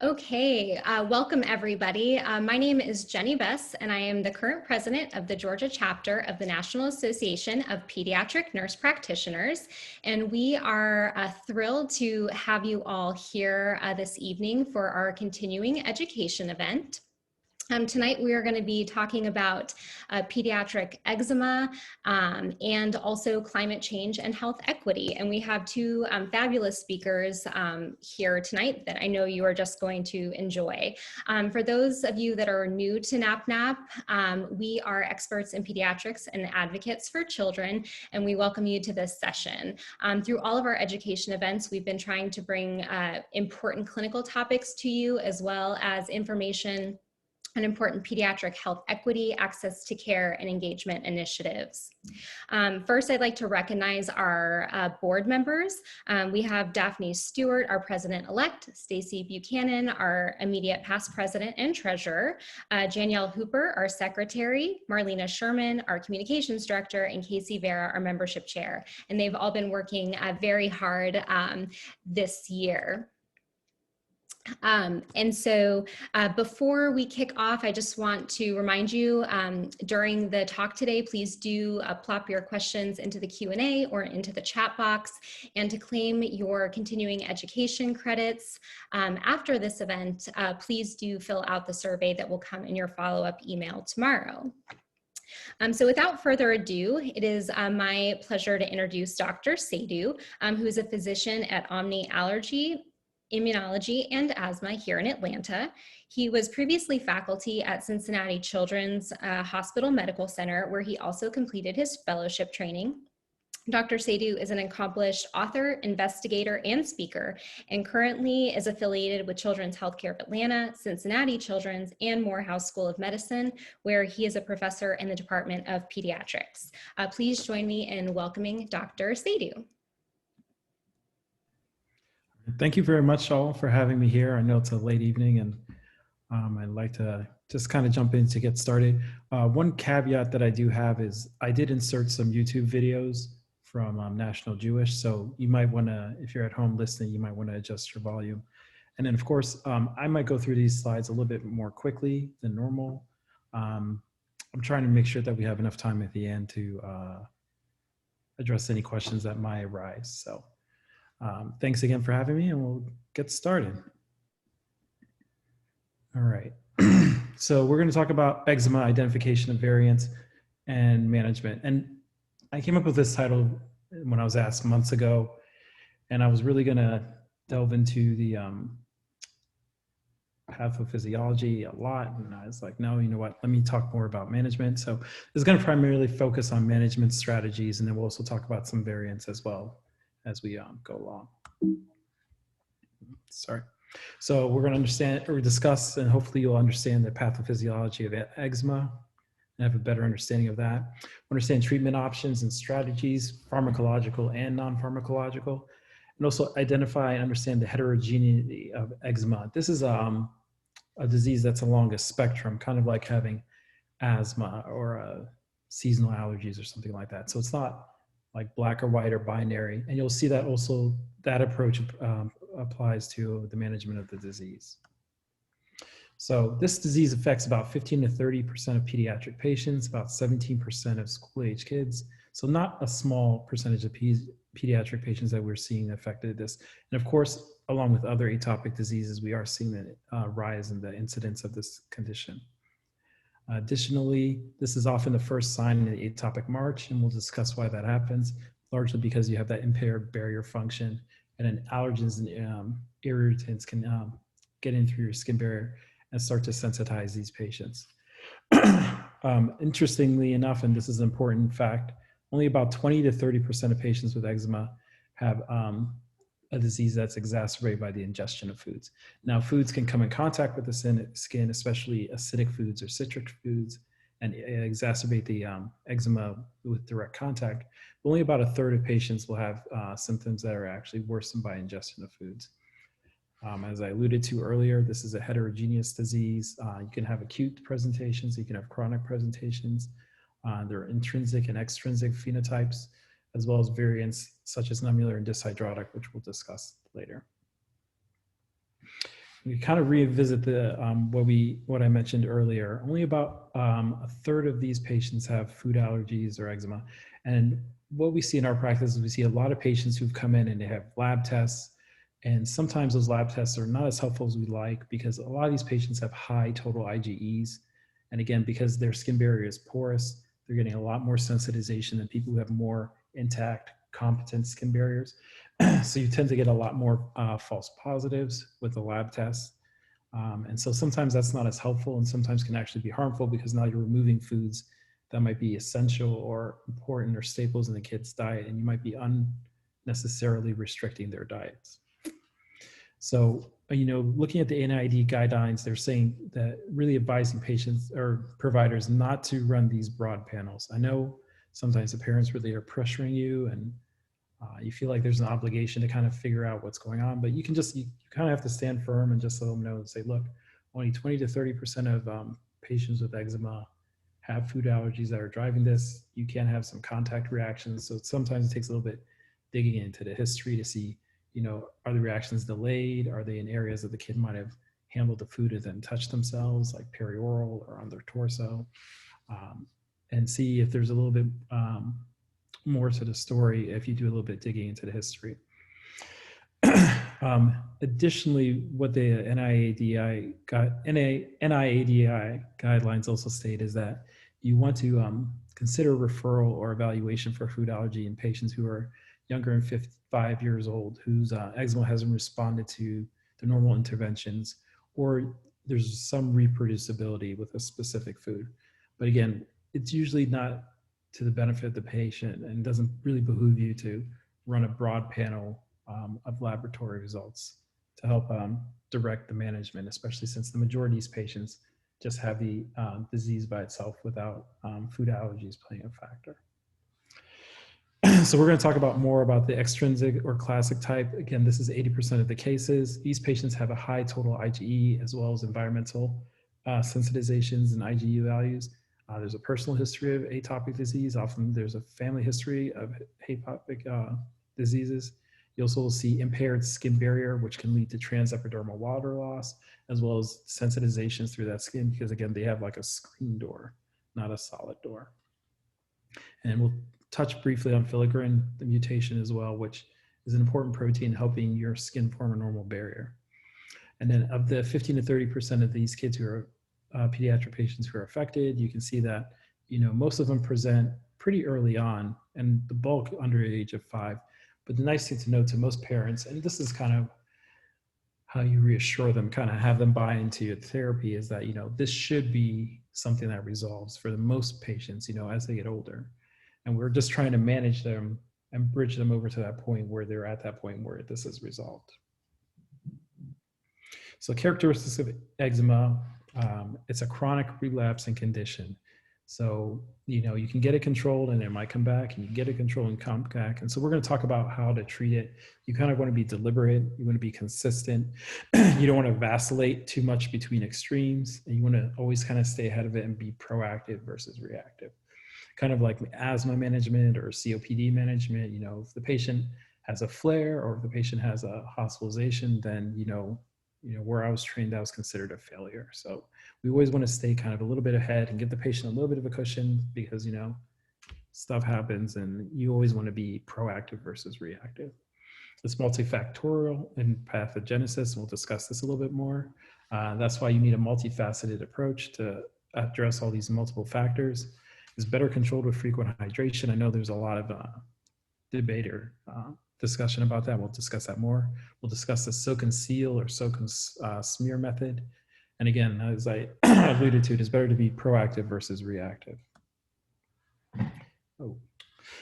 Okay, welcome everybody. My name is Jenny Bess, and I am the current president of the Georgia chapter of the National Association of Pediatric Nurse Practitioners. And we are thrilled to have you all here this evening for our continuing education event. Tonight we are going to be talking about pediatric eczema and also climate change and health equity. And we have two fabulous speakers here tonight that I know you are just going to enjoy. For those of you that are new to NAPNAP, we are experts in pediatrics and advocates for children, and we welcome you to this session. Through all of our education events, we've been trying to bring important clinical topics to you, as well as information on important pediatric health equity, access to care, and engagement initiatives. First, I'd like to recognize our board members. We have Daphne Stewart, our president-elect, Stacy Buchanan, our immediate past president and treasurer, Danielle Hooper, our secretary, Marlena Sherman, our communications director, and Casey Vera, our membership chair. And they've all been working very hard this year. Before we kick off, I just want to remind you during the talk today, please do plop your questions into the Q&A or into the chat box. And to claim your continuing education credits after this event, please do fill out the survey that will come in your follow-up email tomorrow. So without further ado, it is my pleasure to introduce Dr. Seidu, who is a physician at Omni Allergy, Immunology, and Asthma here in Atlanta. He was previously faculty at Cincinnati Children's Hospital Medical Center, where he also completed his fellowship training. Dr. Seidu is an accomplished author, investigator, and speaker, and currently is affiliated with Children's Healthcare of Atlanta, Cincinnati Children's, and Morehouse School of Medicine, where he is a professor in the Department of Pediatrics. Please join me in welcoming Dr. Seidu. Thank you very much, all, for having me here. I know it's a late evening, and I'd like to just kind of jump in to get started. One caveat that I do have is I did insert some YouTube videos from National Jewish, so you might want to, if you're at home listening, you might want to adjust your volume. And then, of course, I might go through these slides a little bit more quickly than normal. I'm trying to make sure that we have enough time at the end to address any questions that might arise. So. Thanks again for having me, and we'll get started. All right. So we're going to talk about eczema, identification of variants, and management. And I came up with this title when I was asked months ago, and I was really going to delve into the pathophysiology a lot. And I was like, no, you know what? Let me talk more about management. So it's going to primarily focus on management strategies, and then we'll also talk about some variants as well as we go along. Sorry. So we're going to understand or discuss, and hopefully you'll understand the pathophysiology of eczema and have a better understanding of that. Understand treatment options and strategies, pharmacological and non-pharmacological, and also identify and understand the heterogeneity of eczema. This is a disease that's along a spectrum, kind of like having asthma or seasonal allergies or something like that. So it's not like black or white or binary. And you'll see that also that approach applies to the management of the disease. So this disease affects about 15 to 30% of pediatric patients, about 17% of school-age kids. So not a small percentage of pediatric patients that we're seeing affected this. And of course, along with other atopic diseases, we are seeing the rise in the incidence of this condition. Additionally, this is often the first sign in the atopic march, and we'll discuss why that happens, largely because you have that impaired barrier function, and then allergens and irritants can get in through your skin barrier and start to sensitize these patients. Interestingly enough, and this is an important fact, only about 20 to 30% of patients with eczema have a disease that's exacerbated by the ingestion of foods. Now, foods can come in contact with the skin, especially acidic foods or citric foods, and exacerbate the eczema with direct contact. But only about a third of patients will have symptoms that are actually worsened by ingestion of foods. As I alluded to earlier, this is a heterogeneous disease. You can have acute presentations, you can have chronic presentations. There are intrinsic and extrinsic phenotypes, as well as variants such as nummular and dyshydrotic, which we'll discuss later. we kind of revisit the what I mentioned earlier. Only about a third of these patients have food allergies or eczema. And what we see in our practice is we see a lot of patients who've come in and they have lab tests. And sometimes those lab tests are not as helpful as we like because a lot of these patients have high total IgEs. And again, because their skin barrier is porous, they're getting a lot more sensitization than people who have more intact, competent skin barriers. So you tend to get a lot more false positives with the lab tests. And so sometimes that's not as helpful and sometimes can actually be harmful because now you're removing foods that might be essential or important or staples in the kid's diet, and you might be unnecessarily restricting their diets. So, looking at the NIAID guidelines, they're saying that really advising patients or providers not to run these broad panels. I know sometimes the parents really are pressuring you and you feel like there's an obligation to kind of figure out what's going on, but you kind of have to stand firm and just let them know and say, look, only 20 to 30% of patients with eczema have food allergies that are driving this. You can have some contact reactions. So sometimes it takes a little bit digging into the history to see, are the reactions delayed? Are they in areas that the kid might have handled the food and then touched themselves, like perioral or on their torso? And see if there's a little bit more to the story if you do a little bit digging into the history. Additionally, what the NIAID guidelines also state is that you want to consider referral or evaluation for food allergy in patients who are younger than 55 years old, whose eczema hasn't responded to the normal interventions, or there's some reproducibility with a specific food. But again, it's usually not to the benefit of the patient and doesn't really behoove you to run a broad panel of laboratory results to help direct the management, especially since the majority of these patients just have the disease by itself without food allergies playing a factor. So we're going to talk more about the extrinsic or classic type. Again, this is 80% of the cases. These patients have a high total IgE as well as environmental sensitizations and IgE values. There's a personal history of atopic disease. Often there's a family history of atopic diseases. You also will see impaired skin barrier, which can lead to transepidermal water loss, as well as sensitizations through that skin, because again, they have like a screen door, not a solid door. And we'll touch briefly on filigrein, the mutation as well, which is an important protein helping your skin form a normal barrier. And then of the 15 to 30% of these kids who are pediatric patients who are affected, you can see that, most of them present pretty early on and the bulk under the age of 5. But the nice thing to note to most parents, and this is kind of how you reassure them, kind of have them buy into your therapy, is that, this should be something that resolves for the most patients, as they get older. And we're just trying to manage them and bridge them over to that point where they're at that point where this is resolved. So characteristics of eczema, it's a chronic relapsing condition. So, you can get it controlled and it might come back, and you can get it controlled and come back. And so we're going to talk about how to treat it. You kind of want to be deliberate. You want to be consistent. You don't want to vacillate too much between extremes. And you want to always kind of stay ahead of it and be proactive versus reactive. Kind of like asthma management or COPD management. If the patient has a flare or if the patient has a hospitalization, then, where I was trained, that was considered a failure. So we always want to stay kind of a little bit ahead and give the patient a little bit of a cushion because, stuff happens and you always want to be proactive versus reactive. It's multifactorial in pathogenesis. We'll discuss this a little bit more. That's why you need a multifaceted approach to address all these multiple factors. It's better controlled with frequent hydration. I know there's a lot of debate or discussion about that. We'll discuss that more. We'll discuss the soak and seal or soak and smear method. And again, as I alluded to, it is better to be proactive versus reactive. Oh.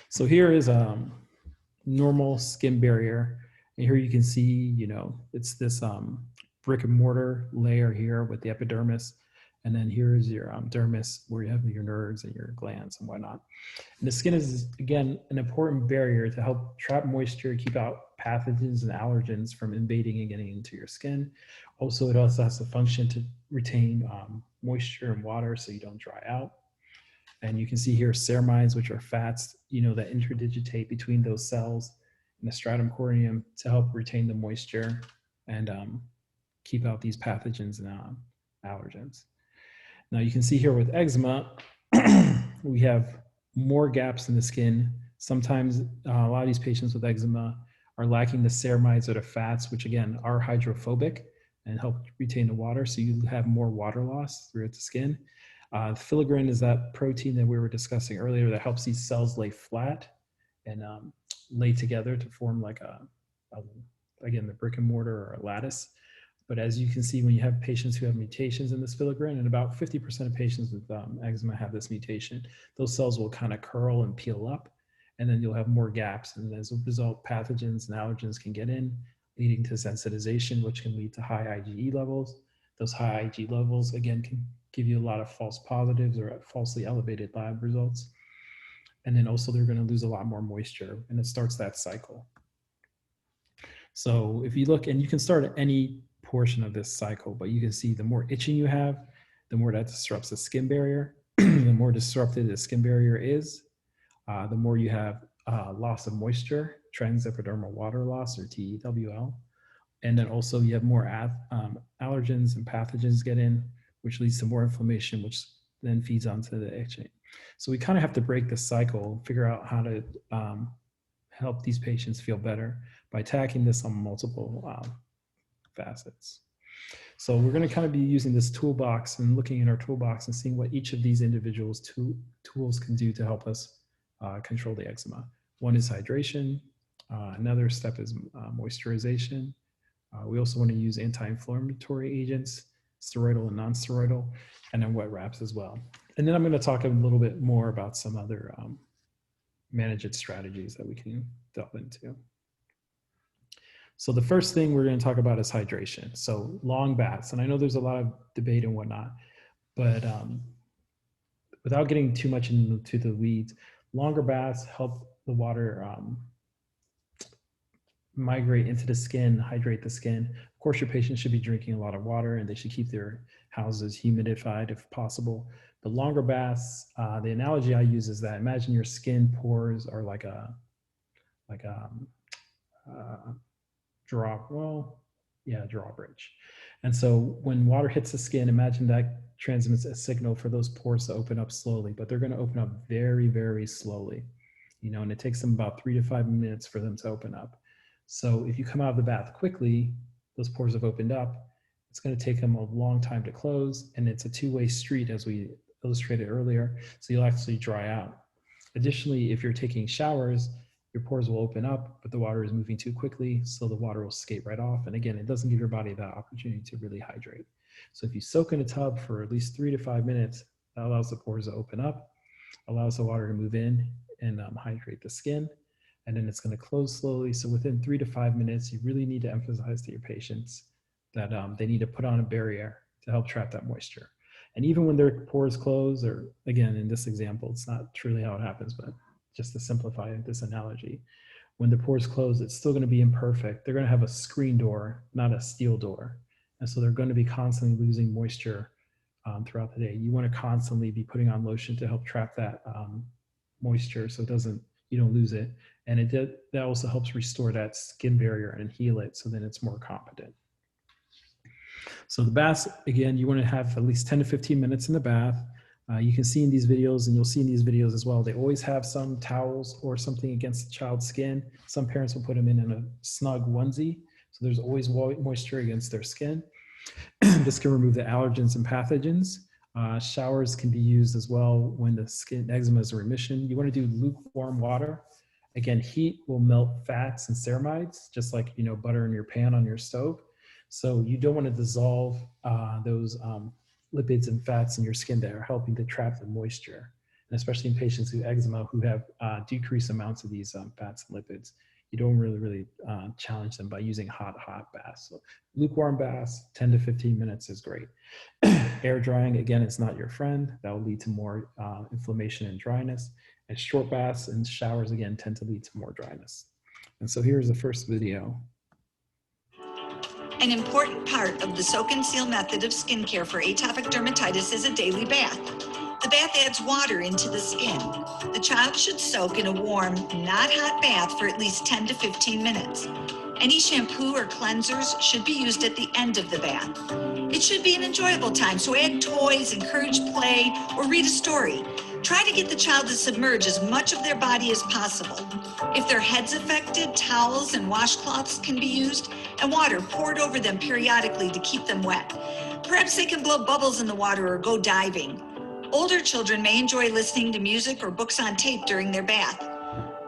So here is normal skin barrier. And here you can see, it's this brick and mortar layer here with the epidermis. And then here is your dermis, where you have your nerves and your glands and whatnot. And the skin is, again, an important barrier to help trap moisture, keep out pathogens and allergens from invading and getting into your skin. Also, it also has the function to retain moisture and water so you don't dry out. And you can see here ceramides, which are fats, that interdigitate between those cells in the stratum corneum to help retain the moisture and keep out these pathogens and allergens. Now you can see here with eczema, we have more gaps in the skin. Sometimes a lot of these patients with eczema are lacking the ceramides or the fats, which again are hydrophobic and help retain the water. So you have more water loss throughout the skin. Filigrin is that protein that we were discussing earlier that helps these cells lay flat and lay together to form like again, the brick and mortar or a lattice. But as you can see, when you have patients who have mutations in this filigrin, and about 50% of patients with eczema have this mutation, those cells will kind of curl and peel up, and then you'll have more gaps. And as a result, pathogens and allergens can get in, leading to sensitization, which can lead to high IgE levels. Those high IgE levels, again, can give you a lot of false positives or falsely elevated lab results. And then also they're going to lose a lot more moisture, and it starts that cycle. So if you look, and you can start at any portion of this cycle, but you can see the more itching you have, the more that disrupts the skin barrier. The more disrupted the skin barrier is, the more you have loss of moisture, transepidermal water loss, or TEWL. And then also you have more allergens and pathogens get in, which leads to more inflammation, which then feeds onto the itching. So we kind of have to break the cycle, figure out how to help these patients feel better by attacking this on multiple facets. So we're going to kind of be using this toolbox and looking in our toolbox and seeing what each of these individuals' tools can do to help us control the eczema. One is hydration. Another step is moisturization. We also want to use anti-inflammatory agents, steroidal and non-steroidal, and then wet wraps as well. And then I'm going to talk a little bit more about some other management strategies that we can delve into. So the first thing we're going to talk about is hydration. So long baths, and I know there's a lot of debate and whatnot, but without getting too much into the weeds, longer baths help the water migrate into the skin, hydrate the skin. Of course, your patients should be drinking a lot of water, and they should keep their houses humidified if possible. But longer baths, the analogy I use is that imagine your skin pores are like a drawbridge. And so when water hits the skin, imagine that transmits a signal for those pores to open up slowly, but they're going to open up very, very slowly, and it takes them about 3 to 5 minutes for them to open up. So if you come out of the bath quickly, those pores have opened up. It's going to take them a long time to close, and it's a two-way street, as we illustrated earlier, so you'll actually dry out. Additionally, if you're taking showers, your pores will open up, but the water is moving too quickly, so the water will skate right off. And again, it doesn't give your body that opportunity to really hydrate. So if you soak in a tub for at least 3 to 5 minutes, that allows the pores to open up, allows the water to move in and hydrate the skin, and then it's going to close slowly. So within 3 to 5 minutes, you really need to emphasize to your patients that they need to put on a barrier to help trap that moisture. And even when their pores close, or again, in this example, it's not truly how it happens, but just to simplify this analogy, when the pores close, it's still going to be imperfect. They're going to have a screen door, not a steel door. And so they're going to be constantly losing moisture throughout the day. You want to constantly be putting on lotion to help trap that moisture so you don't lose it. And that also helps restore that skin barrier and heal it, so then it's more competent. So the baths, again, you want to have at least 10 to 15 minutes in the bath. You can see in these videos, and you'll see in these videos as well, they always have some towels or something against the child's skin. Some parents will put them in a snug onesie, so there's always moisture against their skin. This can remove the allergens and pathogens. Showers can be used as well when the skin eczema is in remission. You want to do lukewarm water. Again, heat will melt fats and ceramides, just like butter in your pan on your stove. So you don't want to dissolve those lipids and fats in your skin that are helping to trap the moisture, and especially in patients who eczema who have decreased amounts of these fats and lipids. You don't really challenge them by using hot baths. So lukewarm baths, 10 to 15 minutes is great. Air drying, again, is not your friend. That will lead to more inflammation and dryness. And short baths and showers, again, tend to lead to more dryness. And so here's the first video. An important part of the soak and seal method of skincare for atopic dermatitis is a daily bath. The bath adds water into the skin. The child should soak in a warm, not hot bath for at least 10 to 15 minutes. Any shampoo or cleansers should be used at the end of the bath. It should be an enjoyable time, so add toys, encourage play, or read a story. Try to get the child to submerge as much of their body as possible. If their head's affected, towels and washcloths can be used, and water poured over them periodically to keep them wet. Perhaps they can blow bubbles in the water or go diving. Older children may enjoy listening to music or books on tape during their bath.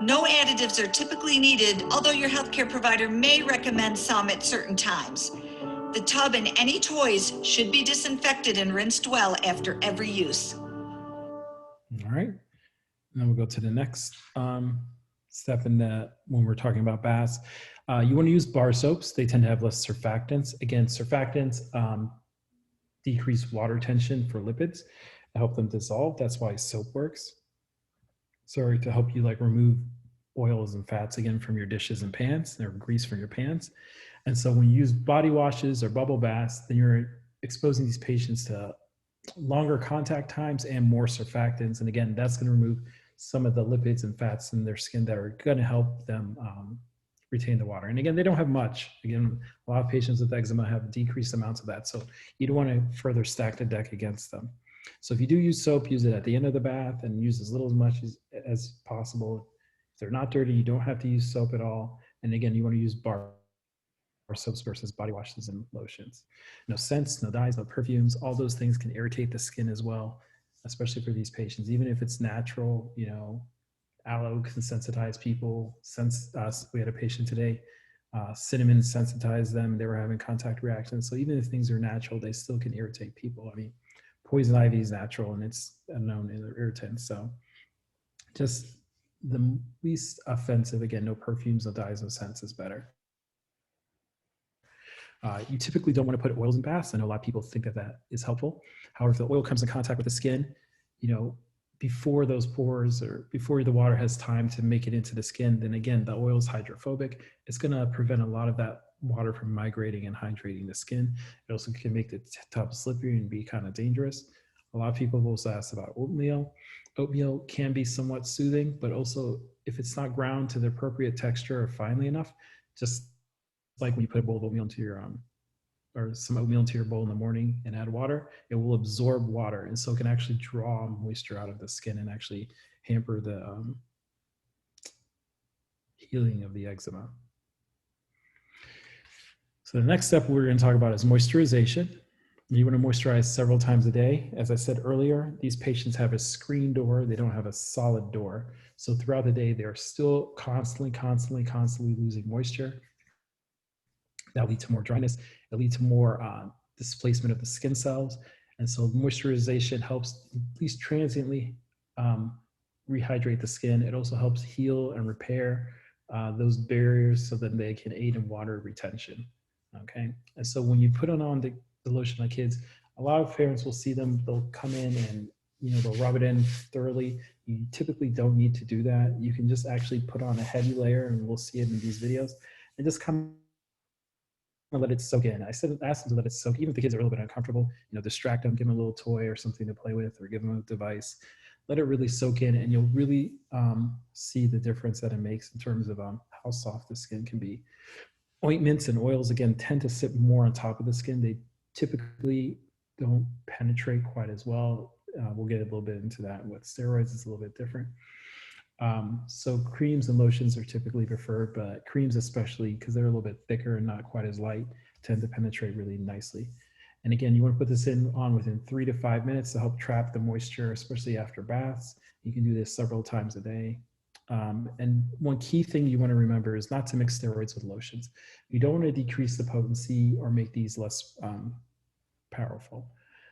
No additives are typically needed, although your healthcare provider may recommend some at certain times. The tub and any toys should be disinfected and rinsed well after every use. All right. And then we'll go to the next step in that when we're talking about baths. You want to use bar soaps. They tend to have less surfactants. Again, surfactants decrease water tension for lipids to help them dissolve. That's why soap works. Sorry, to help you like remove oils and fats again from your dishes and pans, or grease from your pans. And so when you use body washes or bubble baths, then you're exposing these patients to longer contact times and more surfactants. And again, that's going to remove some of the lipids and fats in their skin that are going to help them retain the water. And again, they don't have much. Again, a lot of patients with eczema have decreased amounts of that. So you don't want to further stack the deck against them. So if you do use soap, use it at the end of the bath and use as little as much as possible. If they're not dirty, you don't have to use soap at all. And again, you want to use bar soaps versus body washes and lotions. No scents, no dyes, no perfumes. All those things can irritate the skin as well, especially for these patients. Even if it's natural, you know, aloe can sensitize people. We had a patient today, cinnamon sensitized them. They were having contact reactions. So even if things are natural, they still can irritate people. I mean, poison ivy is natural and it's a known irritant. So just the least offensive, again, no perfumes, no dyes, no scents is better. You typically don't want to put oils in baths. I know a lot of people think that that is helpful. However, if the oil comes in contact with the skin, you know, before those pores or before the water has time to make it into the skin, then again, the oil is hydrophobic. It's going to prevent a lot of that water from migrating and hydrating the skin. It also can make the tub slippery and be kind of dangerous. A lot of people have also asked about oatmeal. Oatmeal can be somewhat soothing, but also if it's not ground to the appropriate texture or finely enough, just like when you put a bowl of oatmeal into your or some oatmeal into your bowl in the morning and add water, it will absorb water, and so it can actually draw moisture out of the skin and actually hamper the healing of the eczema. So the next step we're going to talk about is moisturization. You want to moisturize several times a day. As I said earlier, these patients have a screen door. They don't have a solid door. So throughout the day, they're still constantly losing moisture. That'll lead to more dryness. It'll lead to more displacement of the skin cells. And so moisturization helps at least transiently rehydrate the skin. It also helps heal and repair those barriers so that they can aid in water retention. Okay. And so when you put on the lotion on kids, a lot of parents will see them, they'll come in and, you know, they'll rub it in thoroughly. You typically don't need to do that. You can just actually put on a heavy layer, and we'll see it in these videos, and just come and let it soak in. I said, ask them to let it soak, even if the kids are a little bit uncomfortable, you know, distract them, give them a little toy or something to play with, or give them a device. Let it really soak in, and you'll really see the difference that it makes in terms of how soft the skin can be. Ointments and oils, again, tend to sit more on top of the skin. They typically don't penetrate quite as well. We'll get a little bit into that. With steroids, it's a little bit different. So creams and lotions are typically preferred, but creams especially, because they're a little bit thicker and not quite as light, tend to penetrate really nicely. And again, you want to put this on within 3 to 5 minutes to help trap the moisture, especially after baths. You can do this several times a day. And one key thing you want to remember is not to mix steroids with lotions. You don't want to decrease the potency or make these less powerful.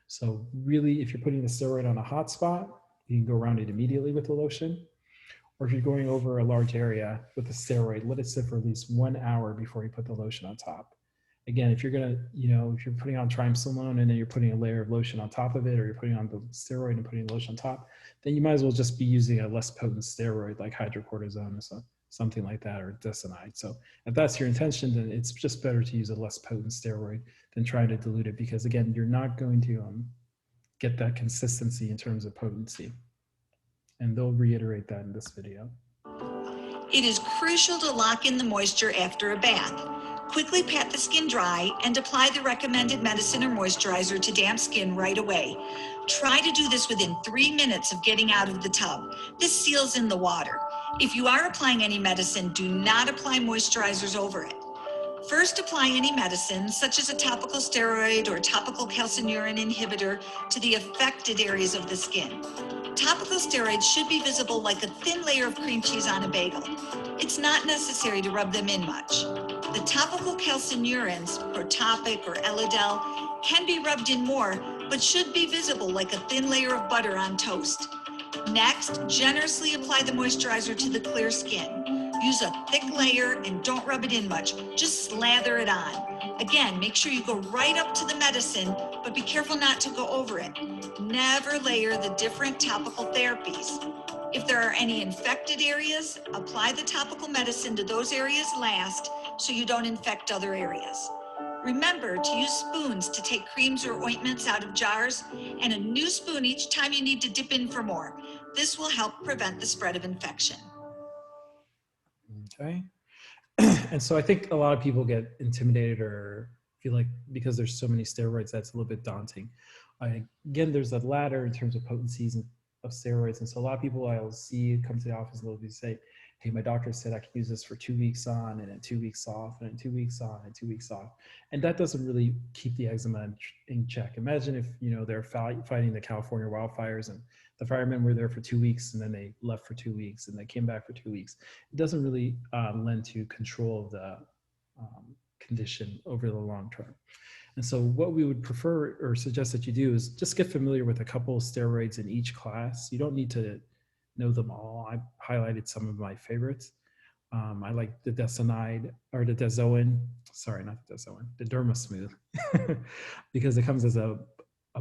So really, if you're putting the steroid on a hot spot, you can go around it immediately with the lotion. Or if you're going over a large area with the steroid, let it sit for at least 1 hour before you put the lotion on top. Again, if you're gonna, you know, if you're putting on triamcinolone and then you're putting a layer of lotion on top of it, or you're putting on the steroid and putting lotion on top, then you might as well just be using a less potent steroid like hydrocortisone or something like that, or desonide. So if that's your intention, then it's just better to use a less potent steroid than trying to dilute it, because again, you're not going to get that consistency in terms of potency. And they'll reiterate that in this video. It is crucial to lock in the moisture after a bath. Quickly pat the skin dry and apply the recommended medicine or moisturizer to damp skin right away. Try to do this within 3 minutes of getting out of the tub. This seals in the water. If you are applying any medicine, do not apply moisturizers over it. First, apply any medicine, such as a topical steroid or topical calcineurin inhibitor, to the affected areas of the skin. Topical steroids should be visible like a thin layer of cream cheese on a bagel. It's not necessary to rub them in much. The topical calcineurins, Protopic or Elidel, can be rubbed in more, but should be visible like a thin layer of butter on toast. Next, generously apply the moisturizer to the clear skin. Use a thick layer and don't rub it in much, just slather it on. Again, make sure you go right up to the medicine, but be careful not to go over it. Never layer the different topical therapies. If there are any infected areas, apply the topical medicine to those areas last so you don't infect other areas. Remember to use spoons to take creams or ointments out of jars, and a new spoon each time you need to dip in for more. This will help prevent the spread of infection. Okay. And so I think a lot of people get intimidated or feel like because there's so many steroids, that's a little bit daunting. Again, there's a ladder in terms of potencies of steroids. And so a lot of people I'll see come to the office and they'll say, hey, my doctor said I can use this for 2 weeks on and then 2 weeks off and then 2 weeks on and 2 weeks off. And that doesn't really keep the eczema in check. Imagine if, they're fighting the California wildfires and the firemen were there for 2 weeks and then they left for 2 weeks and they came back for 2 weeks. It doesn't really lend to control of the condition over the long term. And so what we would prefer or suggest that you do is just get familiar with a couple of steroids in each class. You don't need to know them all. I highlighted some of my favorites. I like the Desanide or the Dezoin, sorry, not the Dezoin, the Dermasmooth, because it comes as a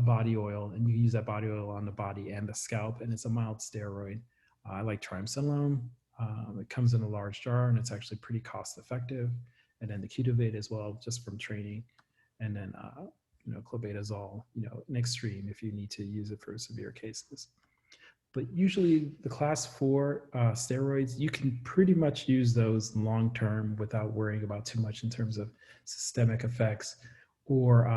body oil and you use that body oil on the body and the scalp, and it's a mild steroid. I like Triamcinolone. It comes in a large jar and it's actually pretty cost effective. And then the Qtovate as well, just from training. And then, clobetasol, an extreme if you need to use it for severe cases. But usually the class 4 steroids, you can pretty much use those long-term without worrying about too much in terms of systemic effects or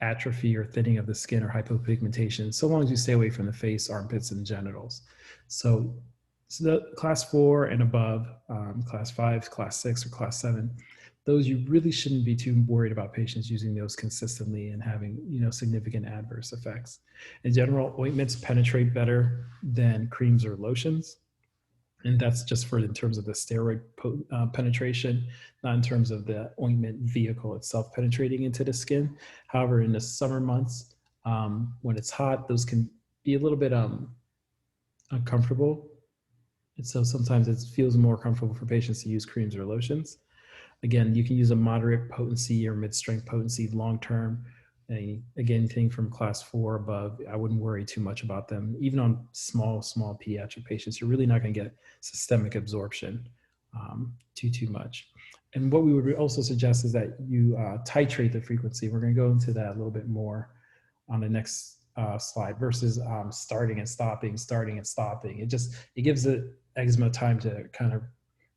atrophy or thinning of the skin or hypopigmentation, so long as you stay away from the face, armpits, and genitals. So the class 4 and above, class 5, class 6, or class 7, those you really shouldn't be too worried about patients using those consistently and having significant adverse effects. In general, ointments penetrate better than creams or lotions, and that's just in terms of the steroid penetration, not in terms of the ointment vehicle itself penetrating into the skin. However, in the summer months, when it's hot, those can be a little bit uncomfortable, and so sometimes it feels more comfortable for patients to use creams or lotions. Again, you can use a moderate potency or mid-strength potency long-term. Again, anything from class 4 above, I wouldn't worry too much about them. Even on small pediatric patients, you're really not going to get systemic absorption too much. And what we would also suggest is that you titrate the frequency. We're going to go into that a little bit more on the next slide versus starting and stopping. It gives the eczema time to kind of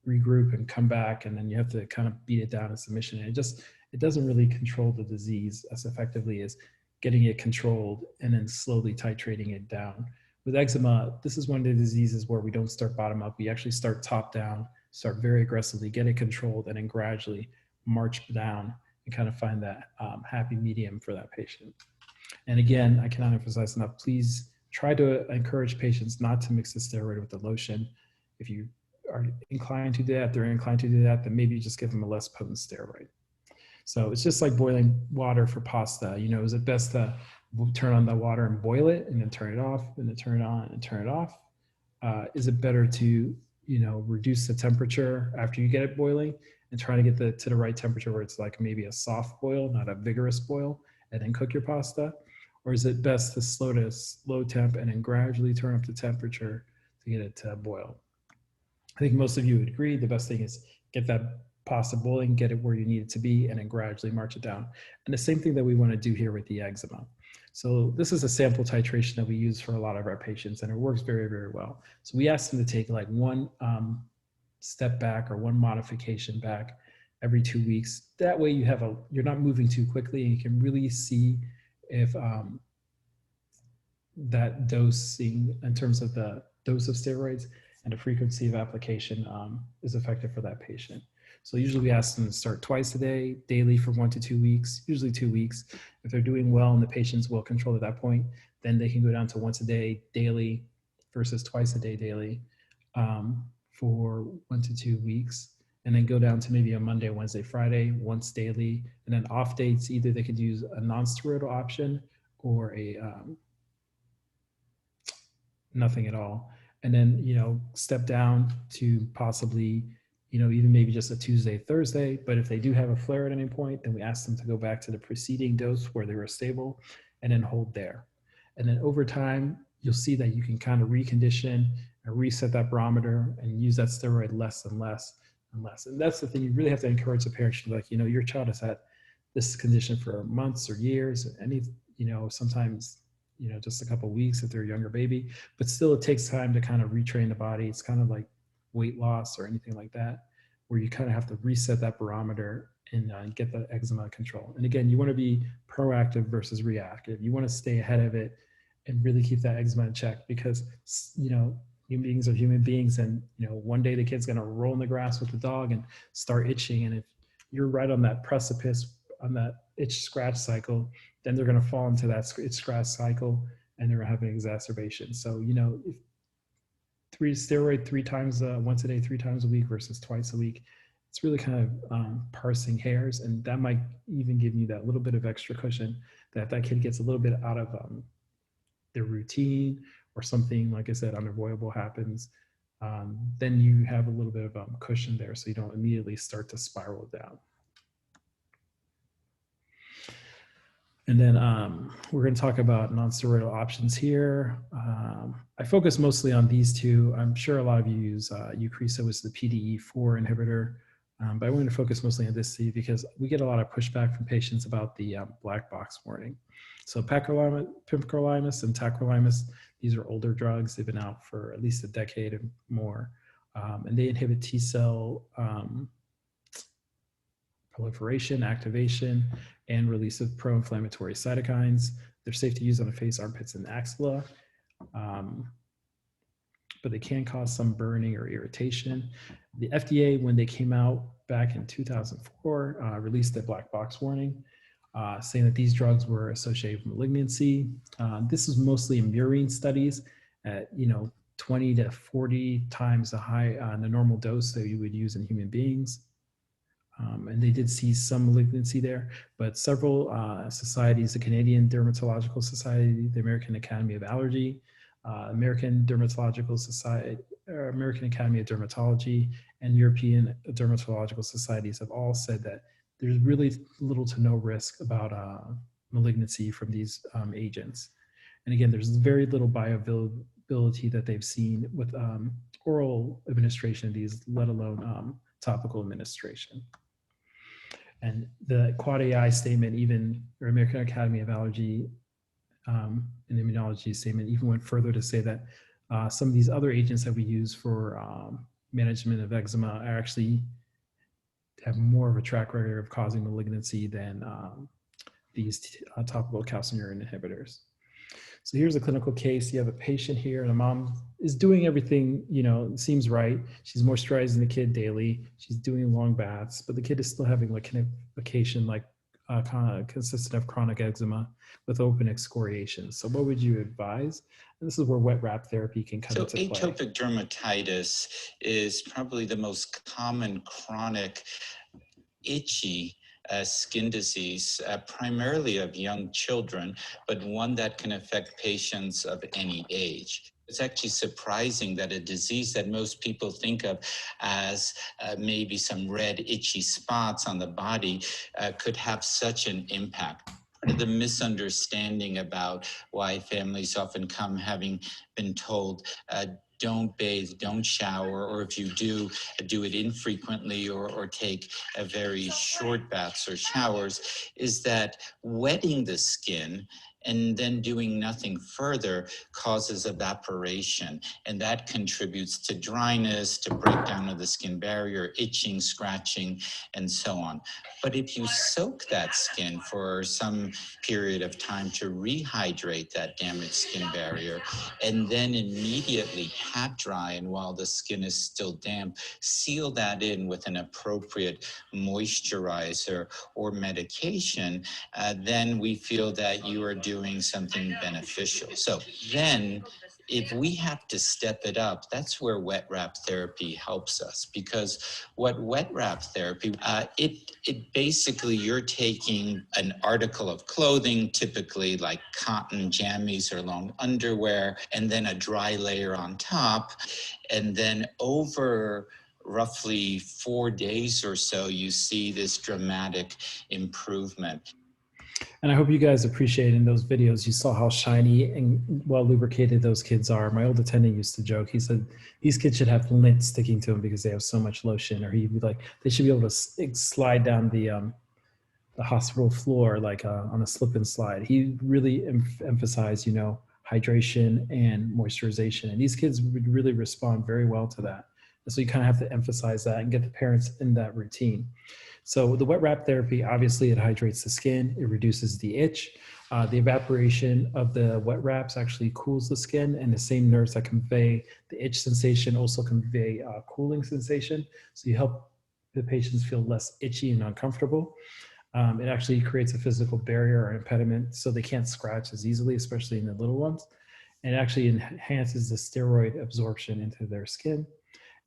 regroup and come back, and then you have to kind of beat it down in submission. And it doesn't really control the disease as effectively as getting it controlled and then slowly titrating it down. With eczema, this is one of the diseases where we don't start bottom up. We actually start top down, start very aggressively, get it controlled, and then gradually march down and kind of find that happy medium for that patient. And again, I cannot emphasize enough, please try to encourage patients not to mix the steroid with the lotion. If you are inclined to do that, then maybe just give them a less potent steroid. So it's just like boiling water for pasta. Is it best to turn on the water and boil it and then turn it off and then turn it on and turn it off? Is it better to, reduce the temperature after you get it boiling and try to get to the right temperature where it's like maybe a soft boil, not a vigorous boil, and then cook your pasta? Or is it best to slow temp and then gradually turn up the temperature to get it to boil? I think most of you would agree the best thing is get that pasta boiling, get it where you need it to be, and then gradually march it down. And the same thing that we want to do here with the eczema. So this is a sample titration that we use for a lot of our patients, and it works very, very well. So we ask them to take like one step back or one modification back every 2 weeks. That way you're not moving too quickly, and you can really see if that dosing in terms of the dose of steroids and the frequency of application is effective for that patient. So usually we ask them to start twice a day, daily for 1 to 2 weeks, usually 2 weeks. If they're doing well and the patient's well controlled at that point, then they can go down to once a day daily versus twice a day daily for 1 to 2 weeks. And then go down to maybe a Monday, Wednesday, Friday, once daily. And then off dates, either they could use a non-steroidal option or a nothing at all. And then, step down to possibly, even maybe just a Tuesday, Thursday. But if they do have a flare at any point, then we ask them to go back to the preceding dose where they were stable and then hold there. And then over time, you'll see that you can kind of recondition and reset that barometer and use that steroid less and less and less. And that's the thing, you really have to encourage the parents. Like, your child has had this condition for months or years, and sometimes just a couple of weeks if they're a younger baby, but still it takes time to kind of retrain the body. It's kind of like weight loss or anything like that, where you kind of have to reset that barometer and get the eczema control. And again, you want to be proactive versus reactive. You want to stay ahead of it and really keep that eczema in check, because, human beings are human beings. And, one day the kid's going to roll in the grass with the dog and start itching. And if you're right on that precipice, on that itch scratch cycle, then they're going to fall into that itch scratch cycle and they're going to have an exacerbation. So, if steroid 3 times, once a day, 3 times a week versus twice a week, it's really kind of parsing hairs. And that might even give you that little bit of extra cushion that kid gets a little bit out of their routine, or something, like I said, unavoidable happens. Then you have a little bit of cushion there, so you don't immediately start to spiral down. And then we're going to talk about non-steroidal options here. I focus mostly on these two. I'm sure a lot of you use Eucrisa, which is the PDE4 inhibitor, but I want to focus mostly on this because we get a lot of pushback from patients about the black box warning. So pimecrolimus and tacrolimus, these are older drugs. They've been out for at least a decade and more, and they inhibit T cell proliferation, activation, and release of pro-inflammatory cytokines. They're safe to use on the face, armpits, and axilla, but they can cause some burning or irritation. The FDA, when they came out back in 2004, released a black box warning, saying that these drugs were associated with malignancy. This is mostly in murine studies at 20 to 40 times the normal dose that you would use in human beings. And they did see some malignancy there, but several societies, the Canadian Dermatological Society, the American Academy of Allergy, American Dermatological Society, American Academy of Dermatology, and European Dermatological Societies have all said that there's really little to no risk about malignancy from these agents. And again, there's very little bioavailability that they've seen with oral administration of these, let alone topical administration. And the Quad AI statement, or American Academy of Allergy and Immunology statement, even went further to say that some of these other agents that we use for management of eczema are actually have more of a track record of causing malignancy than these topical calcineurin inhibitors. So here's a clinical case. You have a patient here, and a mom is doing everything, seems right. She's moisturizing the kid daily. She's doing long baths, but the kid is still having like conification, consistent of chronic eczema with open excoriation. So what would you advise? And this is where wet wrap therapy can come into play. So atopic dermatitis is probably the most common chronic itchy skin disease, primarily of young children, but one that can affect patients of any age. It's actually surprising that a disease that most people think of as maybe some red itchy spots on the body could have such an impact. Part of the misunderstanding about why families often come having been told, don't bathe, don't shower, or if you do, do it infrequently or take very short baths or showers, is that wetting the skin and then doing nothing further causes evaporation, and that contributes to dryness, to breakdown of the skin barrier, itching, scratching, and so on. But if you soak that skin for some period of time to rehydrate that damaged skin barrier, and then immediately pat dry, and while the skin is still damp, seal that in with an appropriate moisturizer or medication, then we feel that you are doing something beneficial. So then, if we have to step it up, that's where wet wrap therapy helps us, because what wet wrap therapy, it basically, you're taking an article of clothing, typically like cotton jammies or long underwear, and then a dry layer on top, and then over roughly 4 days or so, you see this dramatic improvement. And I hope you guys appreciate in those videos, you saw how shiny and well lubricated those kids are. My old attendant used to joke, he said, these kids should have lint sticking to them because they have so much lotion, or he'd be like, they should be able to slide down the hospital floor like on a slip and slide. He really emphasized, you know, hydration and moisturization. And these kids would really respond very well to that. And so you kind of have to emphasize that and get the parents in that routine. So the wet wrap therapy, obviously it hydrates the skin, it reduces the itch. The evaporation of the wet wraps actually cools the skin, and the same nerves that convey the itch sensation also convey cooling sensation. So you help the patients feel less itchy and uncomfortable. It actually creates a physical barrier or impediment so they can't scratch as easily, especially in the little ones. And it actually enhances the steroid absorption into their skin.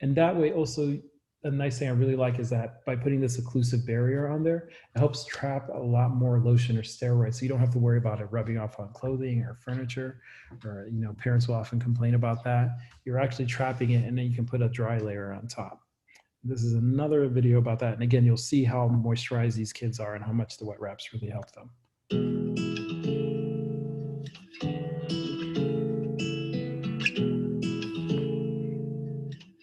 And that way also, a nice thing I really like is that by putting this occlusive barrier on there, it helps trap a lot more lotion or steroids. So you don't have to worry about it rubbing off on clothing or furniture, or, you know, parents will often complain about that. You're actually trapping it, and then you can put a dry layer on top. This is another video about that. And again, you'll see how moisturized these kids are and how much the wet wraps really help them.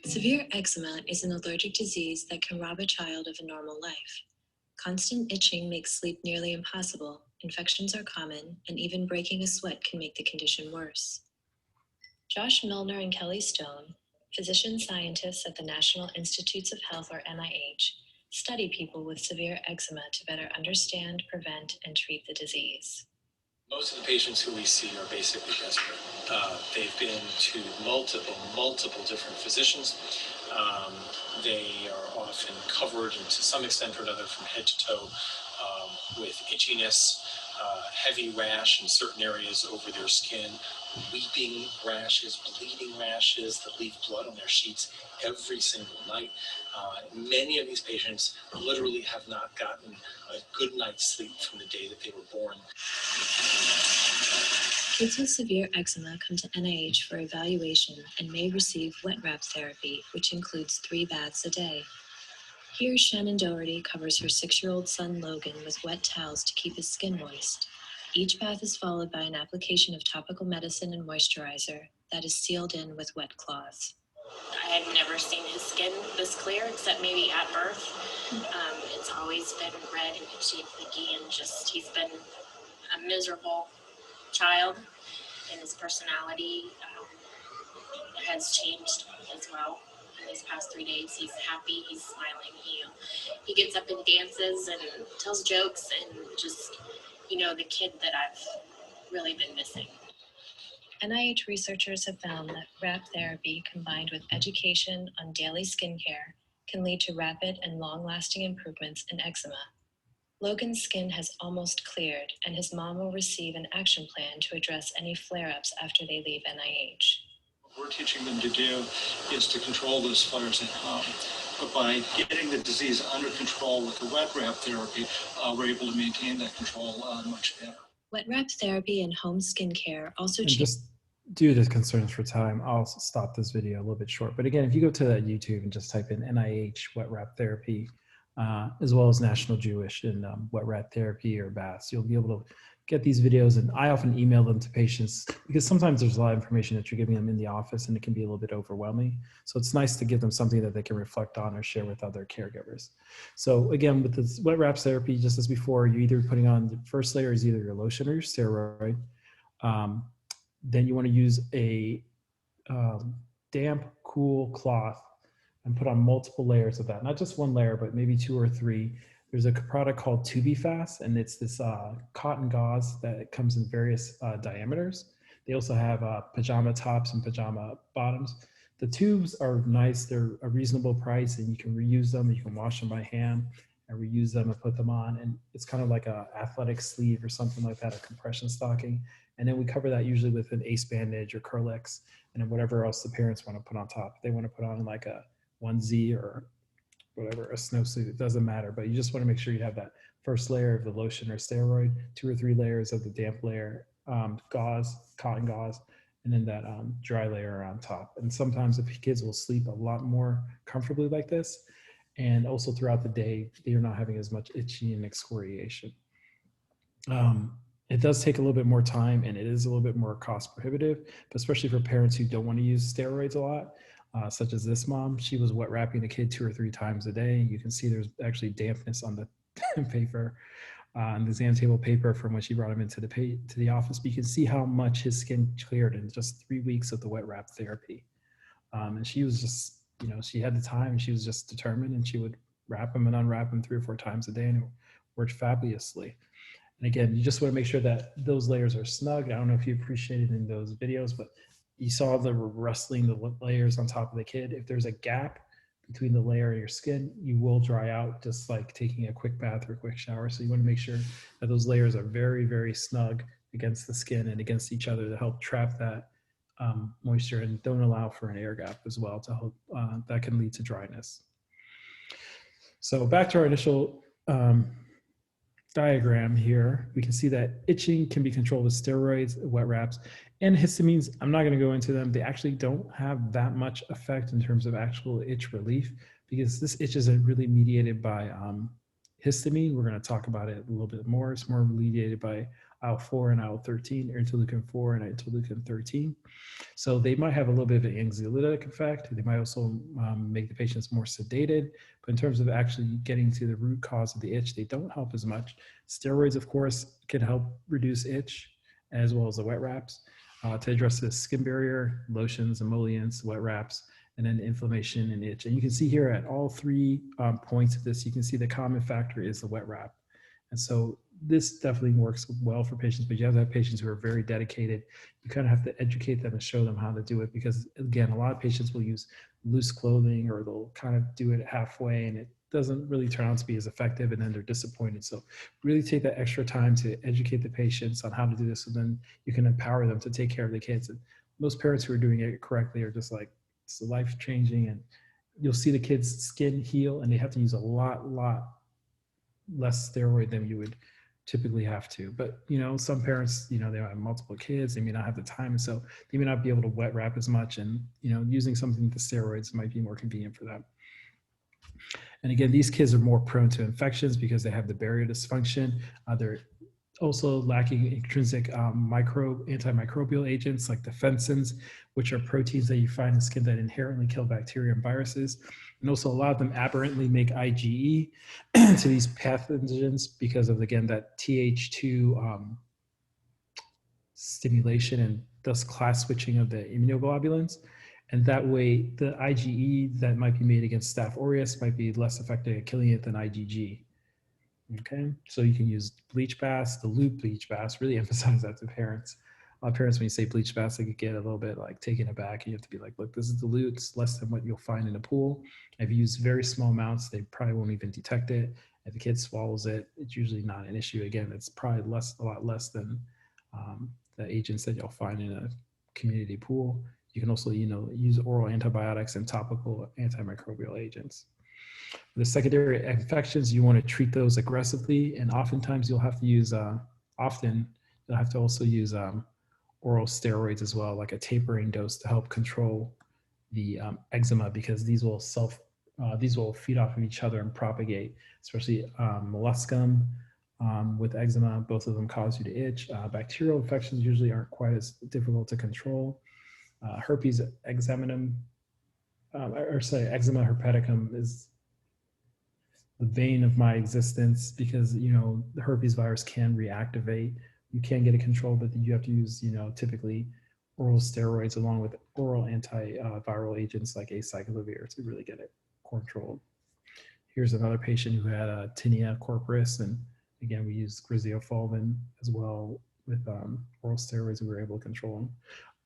Severe eczema is an allergic disease that can rob a child of a normal life. Constant itching makes sleep nearly impossible, infections are common, and even breaking a sweat can make the condition worse. Josh Milner and Kelly Stone, physician scientists at the National Institutes of Health, or NIH, study people with severe eczema to better understand, prevent, and treat the disease. Most of the patients who we see are basically desperate. They've been to multiple different physicians. They are often covered, and to some extent or another, from head to toe with itchiness, heavy rash in certain areas over their skin, weeping rashes, bleeding rashes that leave blood on their sheets every single night. Many of these patients literally have not gotten a good night's sleep from the day that they were born. Kids with severe eczema come to NIH for evaluation and may receive wet wrap therapy, which includes 3 baths a day. Here, Shannon Doherty covers her 6-year-old son Logan with wet towels to keep his skin moist. Each bath is followed by an application of topical medicine and moisturizer that is sealed in with wet cloths. I had never seen his skin this clear, except maybe at birth. It's always been red and itchy and flaky, and just, he's been a miserable child, and his personality has changed as well. In these past 3 days, he's happy, he's smiling, he gets up and dances and tells jokes, and just, you know, the kid that I've really been missing. NIH researchers have found that wrap therapy combined with education on daily skincare can lead to rapid and long-lasting improvements in eczema. Logan's skin has almost cleared, and his mom will receive an action plan to address any flare-ups after they leave NIH. What we're teaching them to do is to control those flares at home. But by getting the disease under control with the wet wrap therapy, we're able to maintain that control much better. Wet wrap therapy and home skincare also And just due to concerns for time, I'll stop this video a little bit short. But again, if you go to YouTube and just type in NIH wet wrap therapy, as well as National Jewish and wet wrap therapy or baths, you'll be able to get these videos, and I often email them to patients because sometimes there's a lot of information that you're giving them in the office and it can be a little bit overwhelming. So it's nice to give them something that they can reflect on or share with other caregivers. So again, with this wet wraps therapy, just as before, you're either putting on the first layer is either your lotion or your steroid. Then you want to use a damp, cool cloth and put on multiple layers of that. Not just one layer, but maybe 2 or 3. There's a product called Tubifast, and it's this cotton gauze that comes in various diameters. They also have pajama tops and pajama bottoms. The tubes are nice. They're a reasonable price, and you can reuse them. You can wash them by hand and reuse them and put them on. And it's kind of like a athletic sleeve or something like that, a compression stocking. And then we cover that usually with an ace bandage or Curlex, and then whatever else the parents want to put on top. If they want to put on like a onesie or whatever, a snowsuit, it doesn't matter, but you just want to make sure you have that first layer of the lotion or steroid, 2 or 3 layers of the damp layer, gauze, cotton gauze, and then that dry layer on top. And sometimes the kids will sleep a lot more comfortably like this. And also throughout the day, you're not having as much itching and excoriation. It does take a little bit more time, and it is a little bit more cost prohibitive, but especially for parents who don't want to use steroids a lot. Such as this mom, she was wet wrapping the kid 2 or 3 times a day. You can see there's actually dampness on the paper, on the exam table paper from when she brought him into the office. But you can see how much his skin cleared in just 3 weeks of the wet wrap therapy. And she was just, she had the time, and she was just determined, and she would wrap him and unwrap him 3 or 4 times a day, and it worked fabulously. And again, you just want to make sure that those layers are snug. I don't know if you appreciated in those videos, but you saw the rustling, the layers on top of the kid. If there's a gap between the layer and your skin, you will dry out just like taking a quick bath or a quick shower. So you want to make sure that those layers are very, very snug against the skin and against each other to help trap that moisture, and don't allow for an air gap as well to help, that can lead to dryness. So back to our initial diagram here, we can see that itching can be controlled with steroids, wet wraps, and histamines. I'm not going to go into them. They actually don't have that much effect in terms of actual itch relief, because this itch isn't really mediated by histamine. We're going to talk about it a little bit more. It's more mediated by IL-4 and IL-13, or interleukin-4 and interleukin-13. So they might have a little bit of an anxiolytic effect. They might also make the patients more sedated. But in terms of actually getting to the root cause of the itch, they don't help as much. Steroids, of course, can help reduce itch, as well as the wet wraps. To address the skin barrier, lotions, emollients, wet wraps, and then inflammation and itch. And you can see here at all 3 points of this, you can see the common factor is the wet wrap. And so this definitely works well for patients, but you have to have patients who are very dedicated. You kind of have to educate them and show them how to do it, because again, a lot of patients will use loose clothing, or they'll kind of do it halfway, and it doesn't really turn out to be as effective, and then they're disappointed. So really take that extra time to educate the patients on how to do this, and then you can empower them to take care of the kids. And most parents who are doing it correctly are just like, it's life-changing, and you'll see the kids' skin heal, and they have to use a lot less steroid than you would typically have to. But some parents, they have multiple kids, they may not have the time, and so they may not be able to wet wrap as much, and using something with the steroids might be more convenient for them. And again, these kids are more prone to infections because they have the barrier dysfunction. They're also lacking intrinsic antimicrobial agents like defensins, which are proteins that you find in skin that inherently kill bacteria and viruses. And also a lot of them aberrantly make IgE to these pathogens because of, again, that Th2 stimulation, and thus class switching of the immunoglobulins. And that way, the IgE that might be made against Staph aureus might be less effective at killing it than IgG. Okay, so you can use bleach baths, the loop bleach baths. Really emphasize that to parents. A lot of parents, when you say bleach baths, they could get a little bit like taken aback. You have to be like, look, this is dilute. It's less than what you'll find in a pool. If you use very small amounts, they probably won't even detect it. If the kid swallows it, it's usually not an issue. Again, it's probably a lot less than the agents that you'll find in a community pool. You can also, use oral antibiotics and topical antimicrobial agents. The secondary infections, you want to treat those aggressively, and oftentimes you'll have to use, also use oral steroids as well, like a tapering dose to help control the eczema, because these will feed off of each other and propagate, especially molluscum, with eczema. Both of them cause you to itch. Bacterial infections usually aren't quite as difficult to control. Herpes eczematum, eczema herpeticum is the bane of my existence because, you know, the herpes virus can reactivate. You can get it controlled, but you have to use, you know, typically oral steroids along with oral antiviral agents like acyclovir to really get it controlled. Here's another patient who had a tinea corporis, and again, we used griseofulvin as well with oral steroids. We were able to control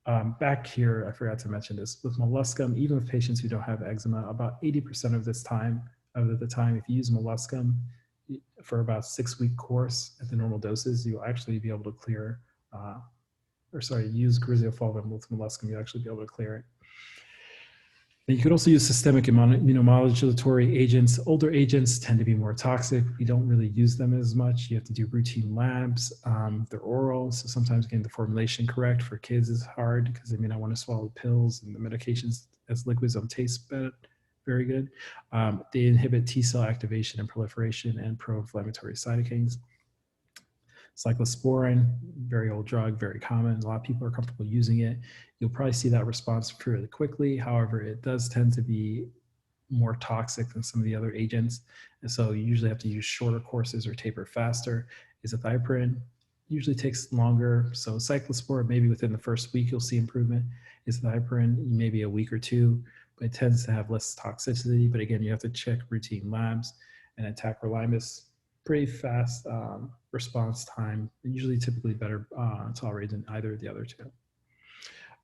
them. Back here, I forgot to mention this, with molluscum, even with patients who don't have eczema, about 80% of the time, if you use molluscum for about a 6-week course at the normal doses, you'll actually be able to clear, use griseofulvin with molluscum, you'll actually be able to clear it. And you could also use systemic immunomodulatory agents. Older agents tend to be more toxic. We don't really use them as much. You have to do routine labs. They're oral, so sometimes getting the formulation correct for kids is hard because they may not want to swallow pills, and the medications as liquids don't taste very good. They inhibit T cell activation and proliferation and pro-inflammatory cytokines. Cyclosporine, very old drug, very common. A lot of people are comfortable using it. You'll probably see that response fairly quickly. However, it does tend to be more toxic than some of the other agents. And so you usually have to use shorter courses or taper faster. Azathioprine usually takes longer. So cyclosporine, maybe within the first week, you'll see improvement. Azathioprine, maybe a week or two, but it tends to have less toxicity. But again, you have to check routine labs. And then tacrolimus, pretty fast response time, and usually typically better tolerated than either of the other two.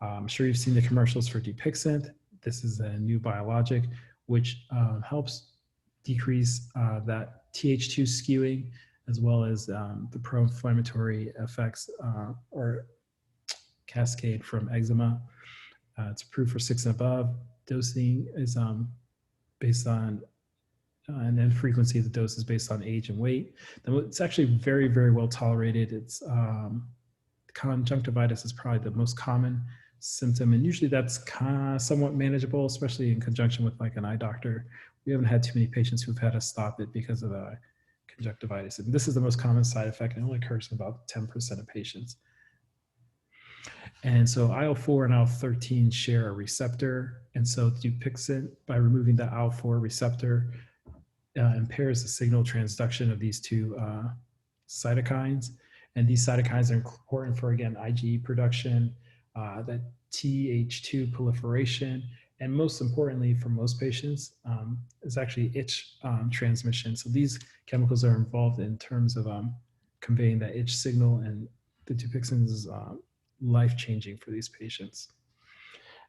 I'm sure you've seen the commercials for Dupixent. This is a new biologic which helps decrease that Th2 skewing as well as the pro-inflammatory effects or cascade from eczema. It's approved for 6 and above. Dosing is based on and then frequency of the dose is based on age and weight. It's actually very, very well tolerated. It's conjunctivitis is probably the most common symptom, and usually that's somewhat manageable, especially in conjunction with like an eye doctor. We haven't had too many patients who've had to stop it because of conjunctivitis. And this is the most common side effect, and it only occurs in about 10% of patients. And so IL-4 and IL-13 share a receptor, and so Dupixent, by removing the IL-4 receptor, impairs the signal transduction of these two cytokines. And these cytokines are important for, again, IgE production, that Th2 proliferation, and most importantly for most patients is actually itch transmission. So these chemicals are involved in terms of conveying that itch signal, and the Dupixent is life-changing for these patients.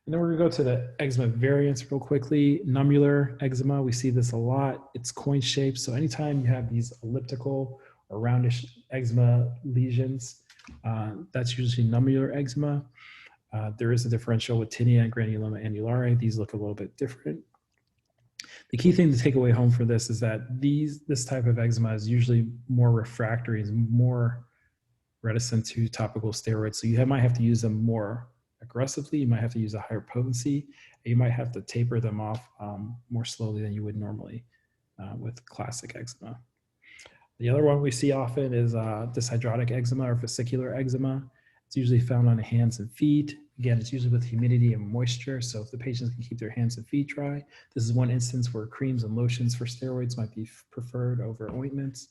And then we're gonna go to the eczema variants real quickly. Nummular eczema, we see this a lot. It's coin shaped. So anytime you have these elliptical or roundish eczema lesions, that's usually nummular eczema. There is a differential with tinea and granuloma annulare. These look a little bit different. The key thing to take away home for this is that this type of eczema is usually more refractory, is more reticent to topical steroids. So you might have to use them more aggressively, you might have to use a higher potency, and you might have to taper them off more slowly than you would normally with classic eczema. The other one we see often is dyshydrotic eczema or vesicular eczema. It's usually found on the hands and feet. Again, it's usually with humidity and moisture, so if the patients can keep their hands and feet dry. This is one instance where creams and lotions for steroids might be preferred over ointments.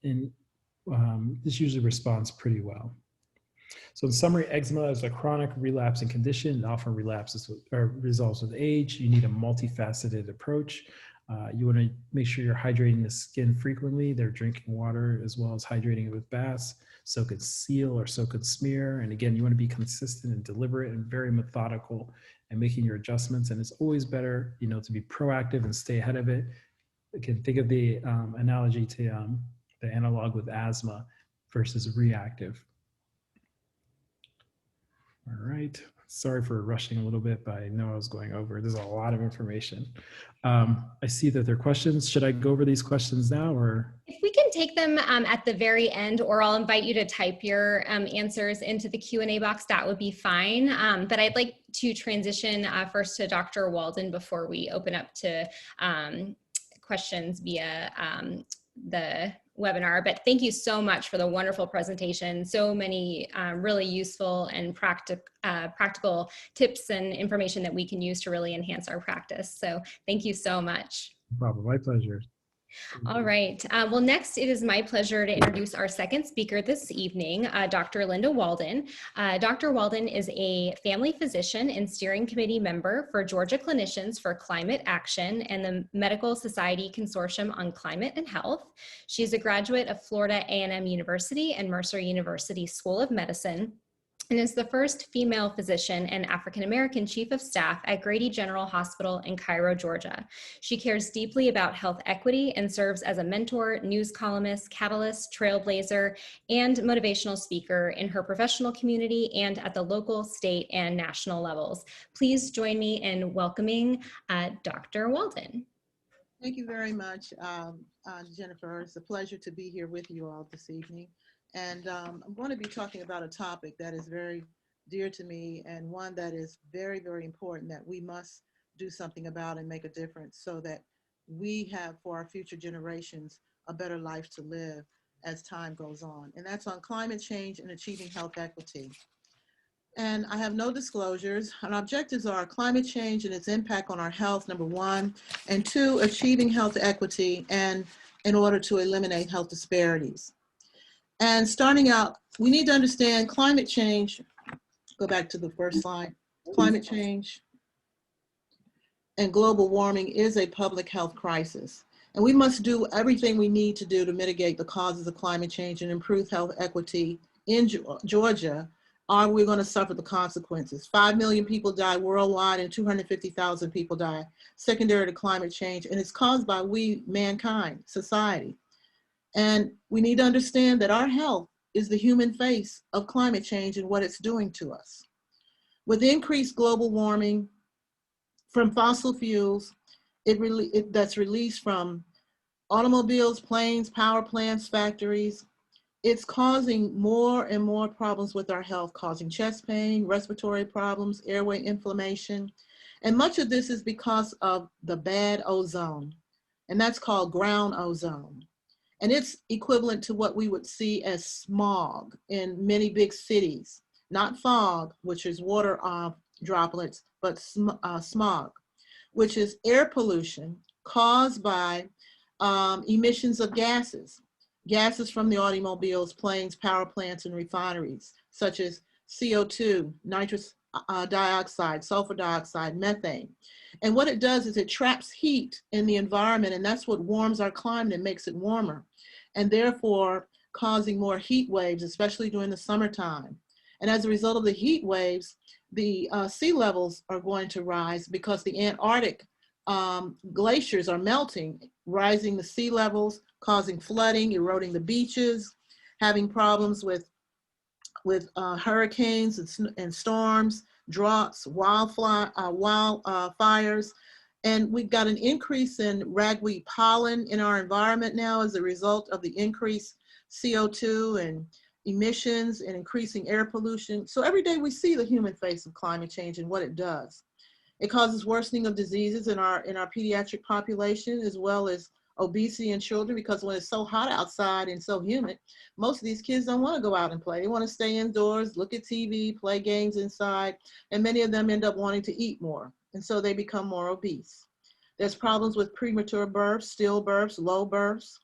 This usually responds pretty well. So in summary, eczema is a chronic relapsing condition. It often resolves with age. You need a multifaceted approach. You want to make sure you're hydrating the skin frequently. They're drinking water as well as hydrating it with baths. Soak and seal or soak and smear. And again, you want to be consistent and deliberate and very methodical in making your adjustments. And it's always better, to be proactive and stay ahead of it. Again, think of the analogy to the analog with asthma versus reactive. All right, sorry for rushing a little bit, but I know I was going over. There's a lot of information. I see that there are questions. Should I go over these questions now, or? If we can take them at the very end, or I'll invite you to type your answers into the Q&A box, that would be fine. But I'd like to transition first to Dr. Walden before we open up to questions via the webinar, but thank you so much for the wonderful presentation. So many really useful and practical tips and information that we can use to really enhance our practice. So thank you so much. No problem. My pleasure. All right. Well, next, it is my pleasure to introduce our second speaker this evening, Dr. Linda Walden. Dr. Walden is a family physician and steering committee member for Georgia Clinicians for Climate Action and the Medical Society Consortium on Climate and Health. She's a graduate of Florida A&M University and Mercer University School of Medicine, and is the first female physician and African-American chief of staff at Grady General Hospital in Cairo, Georgia. She cares deeply about health equity and serves as a mentor, news columnist, catalyst, trailblazer, and motivational speaker in her professional community and at the local, state, and national levels. Please join me in welcoming Dr. Walden. Thank you very much, Jennifer. It's a pleasure to be here with you all this evening. And I'm going to be talking about a topic that is very dear to me and one that is very, very important that we must do something about and make a difference so that we have for our future generations a better life to live as time goes on. And that's on climate change and achieving health equity. And I have no disclosures. Our objectives are climate change and its impact on our health, number one, and two, achieving health equity and in order to eliminate health disparities. And starting out, we need to understand climate change. Go back to the first slide. Climate change and global warming is a public health crisis. And we must do everything we need to do to mitigate the causes of climate change and improve health equity in Georgia, or we're going to suffer the consequences. 5 million people die worldwide and 250,000 people die secondary to climate change, and it's caused by we, mankind, society. And we need to understand that our health is the human face of climate change and what it's doing to us. With increased global warming from fossil fuels that's released from automobiles, planes, power plants, factories, it's causing more and more problems with our health, causing chest pain, respiratory problems, airway inflammation. And much of this is because of the bad ozone, and that's called ground ozone. And it's equivalent to what we would see as smog in many big cities, not fog, which is water droplets, but smog, which is air pollution caused by emissions of gases from the automobiles, planes, power plants, and refineries, such as CO2, nitrous dioxide, sulfur dioxide, methane. And what it does is it traps heat in the environment, and that's what warms our climate and makes it warmer, and therefore causing more heat waves, especially during the summertime. And as a result of the heat waves, the sea levels are going to rise because the Antarctic glaciers are melting, rising the sea levels, causing flooding, eroding the beaches, having problems with hurricanes and storms, droughts, wildfires. And we've got an increase in ragweed pollen in our environment now as a result of the increased CO2 and emissions and increasing air pollution. So every day we see the human face of climate change and what it does. It causes worsening of diseases in our pediatric population, as well as obesity in children, because when it's so hot outside and so humid, most of these kids don't want to go out and play. They want to stay indoors, look at TV, play games inside, and many of them end up wanting to eat more. And so they become more obese. There's problems with premature births, stillbirths, low births.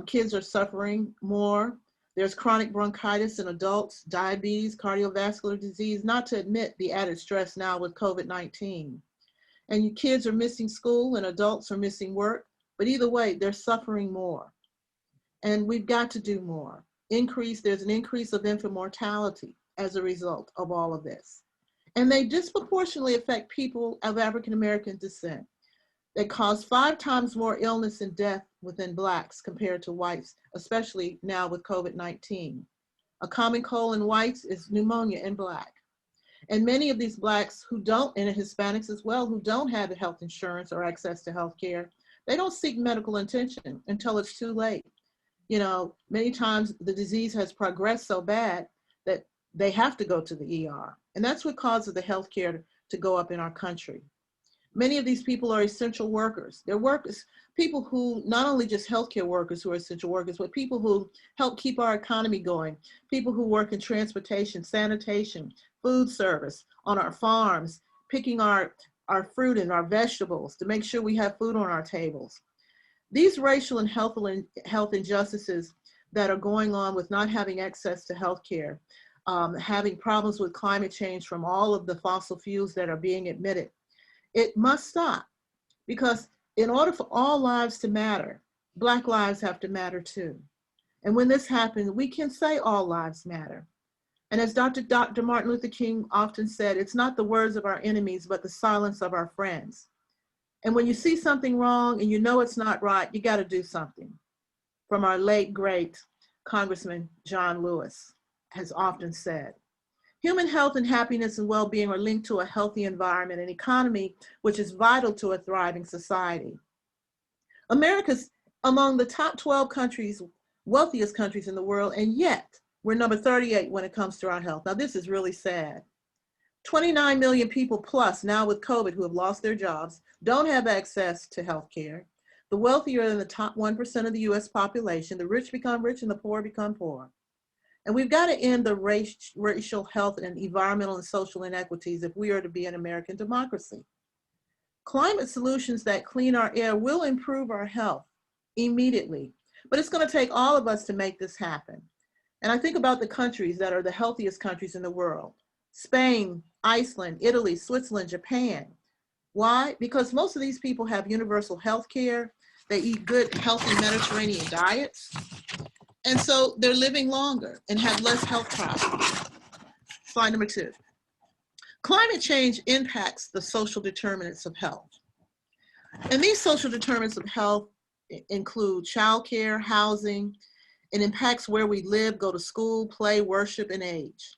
Kids are suffering more. There's chronic bronchitis in adults, diabetes, cardiovascular disease, not to admit the added stress now with COVID-19. And kids are missing school and adults are missing work, but either way, they're suffering more. And we've got to do more. There's an increase of infant mortality as a result of all of this. And they disproportionately affect people of African-American descent. They cause 5 times more illness and death within Blacks compared to whites, especially now with COVID-19. A common cold in whites is pneumonia in Black. And many of these Blacks who don't, and Hispanics as well, who don't have health insurance or access to health care, they don't seek medical attention until it's too late. You know, many times the disease has progressed so bad that they have to go to the ER. And that's what causes the health care to go up in our country. Many of these people are essential workers. They're workers, people who, not only just healthcare workers who are essential workers, but people who help keep our economy going, people who work in transportation, sanitation, food service, on our farms, picking our fruit and our vegetables to make sure we have food on our tables. These racial and health injustices that are going on with not having access to healthcare, having problems with climate change from all of the fossil fuels that are being emitted, it must stop, because in order for all lives to matter, Black lives have to matter too. And when this happens, we can say all lives matter. And as Dr. Martin Luther King often said, it's not the words of our enemies, but the silence of our friends. And when you see something wrong and you know it's not right, you got to do something. From our late, great Congressman John Lewis has often said. Human health and happiness and well-being are linked to a healthy environment and economy, which is vital to a thriving society. America's among the top 12 countries, wealthiest countries in the world, and yet we're number 38 when it comes to our health. Now, this is really sad. 29 million people plus now with COVID who have lost their jobs don't have access to health care. The wealthy are in the top 1% of the US population. The rich become rich and the poor become poor. And we've got to end the racial, health, and environmental and social inequities if we are to be an American democracy. Climate solutions that clean our air will improve our health immediately, but it's going to take all of us to make this happen. And I think about the countries that are the healthiest countries in the world: Spain, Iceland, Italy, Switzerland, Japan. Why? Because most of these people have universal health care. They eat good, healthy Mediterranean diets. And so they're living longer and have less health problems. Slide number 2. Climate change impacts the social determinants of health. And these social determinants of health include childcare, housing. It impacts where we live, go to school, play, worship, and age.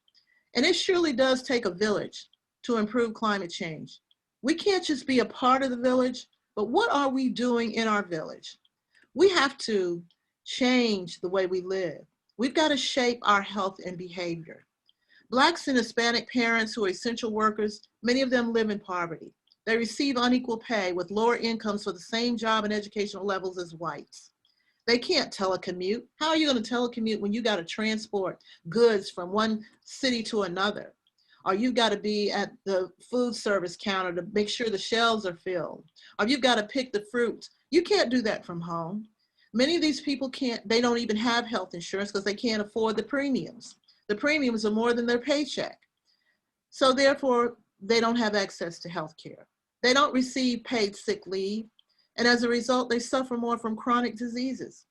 And it surely does take a village to improve climate change. We can't just be a part of the village, but what are we doing in our village? We have to change the way we live. We've got to shape our health and behavior. Blacks and Hispanic parents who are essential workers, many of them live in poverty. They receive unequal pay with lower incomes for the same job and educational levels as whites. They can't telecommute. How are you going to telecommute when you got to transport goods from one city to another? Or you've got to be at the food service counter to make sure the shelves are filled. Or you've got to pick the fruit. You can't do that from home. Many of these people they don't even have health insurance because they can't afford the premiums. The premiums are more than their paycheck. So therefore, they don't have access to health care. They don't receive paid sick leave. And as a result, they suffer more from chronic diseases.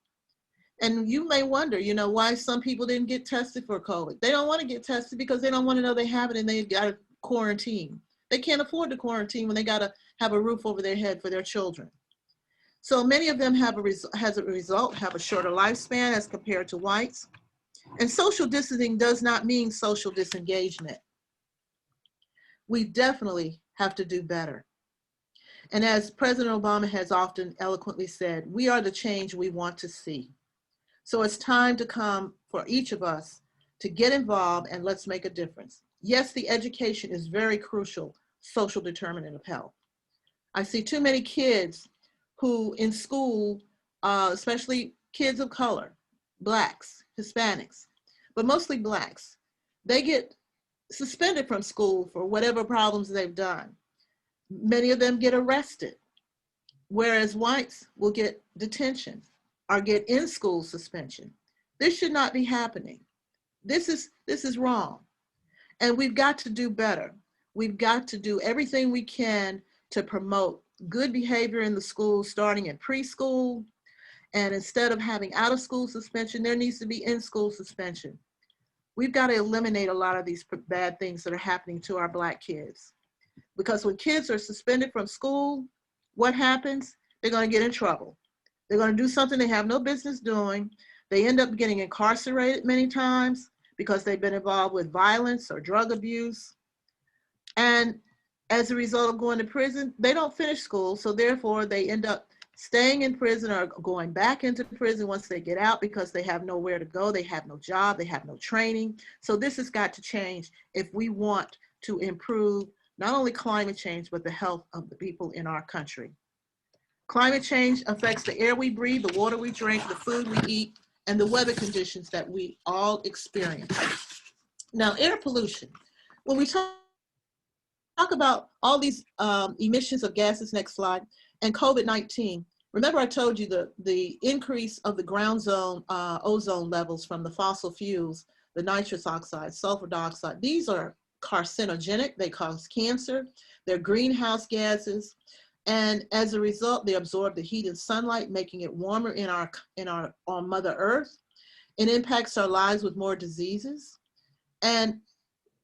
And you may wonder, why some people didn't get tested for COVID. They don't want to get tested because they don't want to know they have it and they've got to quarantine. They can't afford to quarantine when they got to have a roof over their head for their children. So many of them have a shorter lifespan as compared to whites. And social distancing does not mean social disengagement. We definitely have to do better. And as President Obama has often eloquently said, we are the change we want to see. So it's time to come for each of us to get involved and let's make a difference. Yes, the education is very crucial social determinant of health. I see too many kids who in school, especially kids of color, Blacks, Hispanics, but mostly Blacks, they get suspended from school for whatever problems they've done. Many of them get arrested, whereas whites will get detention or get in-school suspension. This should not be happening. This is wrong. And we've got to do better. We've got to do everything we can to promote good behavior in the schools, starting in preschool. And instead of having out-of-school suspension, there needs to be in-school suspension. We've got to eliminate a lot of these bad things that are happening to our Black kids. Because when kids are suspended from school, what happens? They're going to get in trouble. They're going to do something they have no business doing. They end up getting incarcerated many times because they've been involved with violence or drug abuse. And as a result of going to prison, they don't finish school. So therefore, they end up staying in prison or going back into prison once they get out because they have nowhere to go. They have no job. They have no training. So this has got to change if we want to improve not only climate change, but the health of the people in our country. Climate change affects the air we breathe, the water we drink, the food we eat, and the weather conditions that we all experience. Now, air pollution. When we talk about all these emissions of gases, next slide, and COVID-19, remember I told you the increase of the ground zone ozone levels from the fossil fuels, the nitrous oxide, sulfur dioxide. These are carcinogenic, they cause cancer, they're greenhouse gases, and as a result, they absorb the heat and sunlight, making it warmer on Mother Earth. It impacts our lives with more diseases. And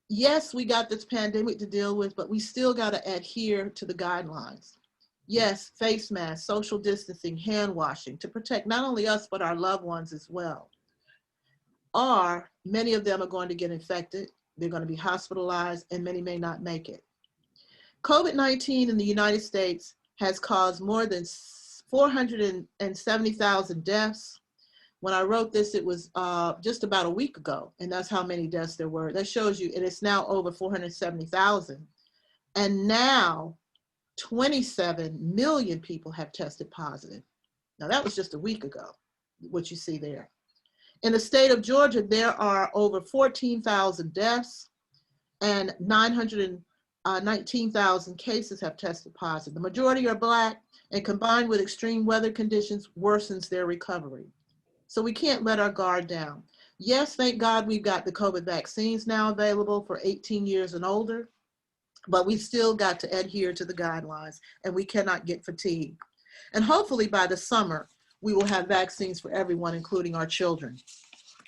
yes, we got this pandemic to deal with, but we still got to adhere to the guidelines. Yes, face masks, social distancing, hand washing to protect not only us, but our loved ones as well. Or many of them are going to get infected, they're going to be hospitalized, and many may not make it. COVID-19 in the United States has caused more than 470,000 deaths. When I wrote this, it was just about a week ago, and that's how many deaths there were. That shows you, and it's now over 470,000. And now 27 million people have tested positive. Now that was just a week ago, what you see there. In the state of Georgia, there are over 14,000 deaths and 919,000 cases have tested positive. The majority are Black, and combined with extreme weather conditions worsens their recovery. So we can't let our guard down. Yes, thank God we've got the COVID vaccines now available for 18 years and older, but we still got to adhere to the guidelines, and we cannot get fatigued. And hopefully by the summer, we will have vaccines for everyone, including our children.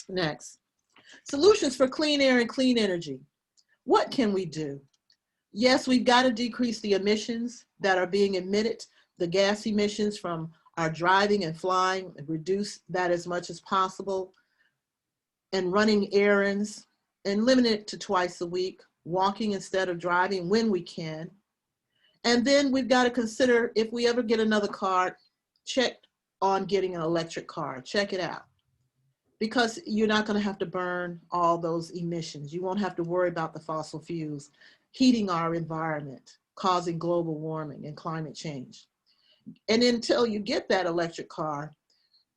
Next, solutions for clean air and clean energy. What can we do? Yes, we've got to decrease the emissions that are being emitted, the gas emissions from our driving and flying, and reduce that as much as possible, and running errands, and limit it to twice a week, walking instead of driving when we can. And then we've got to consider, if we ever get another car, check on getting an electric car, check it out. Because you're not going to have to burn all those emissions. You won't have to worry about the fossil fuels heating our environment, causing global warming and climate change. And until you get that electric car,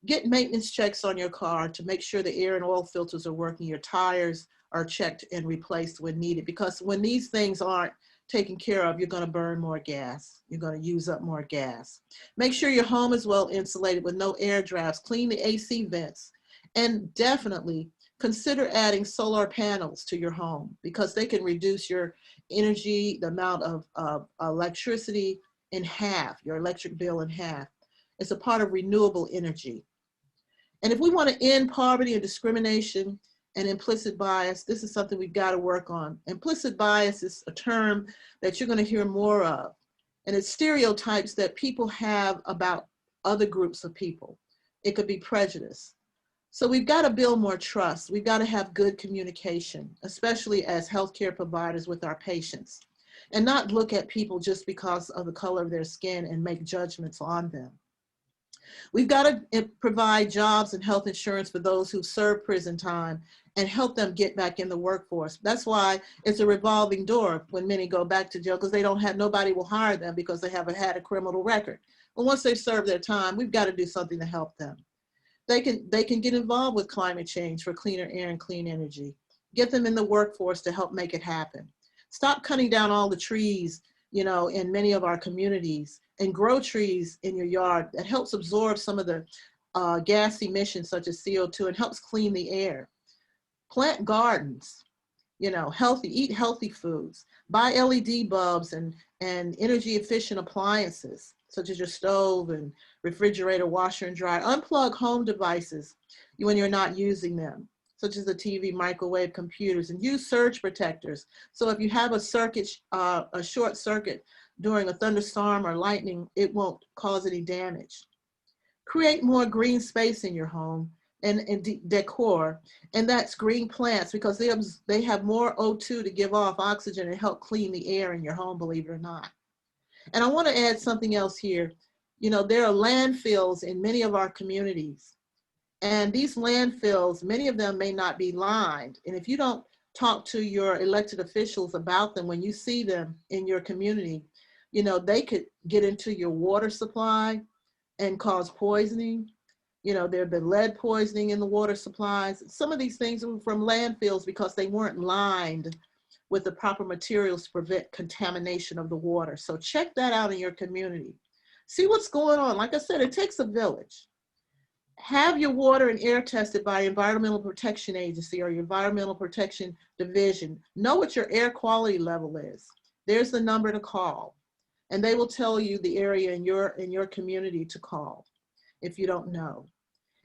get maintenance checks on your car to make sure the air and oil filters are working, your tires are checked and replaced when needed. Because when these things aren't taken care of, you're going to burn more gas. You're going to use up more gas. Make sure your home is well insulated with no air drafts. Clean the AC vents. And definitely consider adding solar panels to your home, because they can reduce your energy, the amount of electricity in half, your electric bill in half. It's a part of renewable energy. And if we want to end poverty and discrimination and implicit bias, this is something we've got to work on. Implicit bias is a term that you're going to hear more of. And it's stereotypes that people have about other groups of people. It could be prejudice. So we've got to build more trust. We've got to have good communication, especially as healthcare providers with our patients, and not look at people just because of the color of their skin and make judgments on them. We've got to provide jobs and health insurance for those who serve prison time and help them get back in the workforce. That's why it's a revolving door when many go back to jail, because they don't have, nobody will hire them because they haven't had a criminal record. But once they've served their time, we've got to do something to help them. They can get involved with climate change for cleaner air and clean energy. Get them in the workforce to help make it happen. Stop cutting down all the trees, you know, in many of our communities, and grow trees in your yard that helps absorb some of the gas emissions such as CO2 and helps clean the air. Plant gardens, you know, eat healthy foods. Buy LED bulbs and energy efficient appliances such as your stove and refrigerator, washer and dryer. Unplug home devices when you're not using them, such as the TV, microwave, computers, and use surge protectors. So if you have a short circuit during a thunderstorm or lightning, it won't cause any damage. Create more green space in your home and decor, and that's green plants, because they have more O2 to give off oxygen and help clean the air in your home, believe it or not. And I want to add something else here. You know, there are landfills in many of our communities, and these landfills, many of them may not be lined. And if you don't talk to your elected officials about them when you see them in your community, you know, they could get into your water supply and cause poisoning. You know, there have been lead poisoning in the water supplies. Some of these things were from landfills because they weren't lined with the proper materials to prevent contamination of the water. So check that out in your community. See what's going on. Like I said, it takes a village. Have your water and air tested by Environmental Protection Agency or your Environmental Protection Division. Know what your air quality level is. There's the number to call. And they will tell you the area in your community to call if you don't know.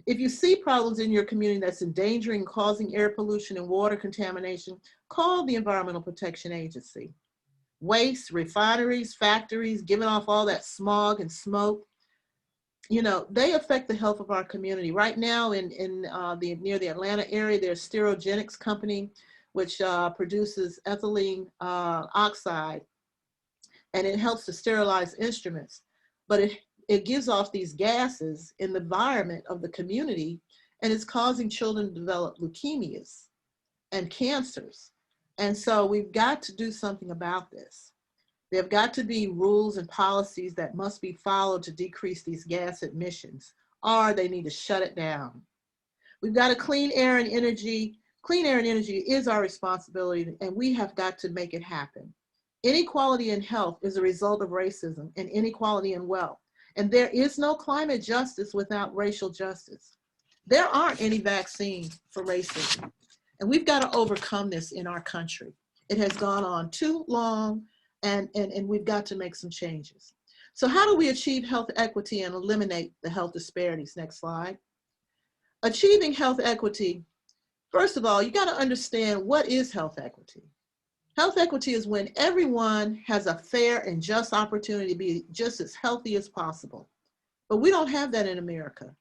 If you see problems in your community that's endangering, causing air pollution and water contamination, call the Environmental Protection Agency. Waste, refineries, factories, giving off all that smog and smoke, you know, they affect the health of our community. Right now near the Atlanta area, there's Sterogenics company, which produces ethylene oxide, and it helps to sterilize instruments. But it gives off these gases in the environment of the community, and it's causing children to develop leukemias and cancers. And so we've got to do something about this. There have got to be rules and policies that must be followed to decrease these gas emissions, or they need to shut it down. We've got to clean air and energy. Clean air and energy is our responsibility, and we have got to make it happen. Inequality in health is a result of racism and inequality in wealth. And there is no climate justice without racial justice. There aren't any vaccines for racism. And we've got to overcome this in our country. It has gone on too long, and we've got to make some changes. So how do we achieve health equity and eliminate the health disparities? Next slide. Achieving health equity, first of all, you got to understand what is health equity. Health equity is when everyone has a fair and just opportunity to be just as healthy as possible. But we don't have that in America.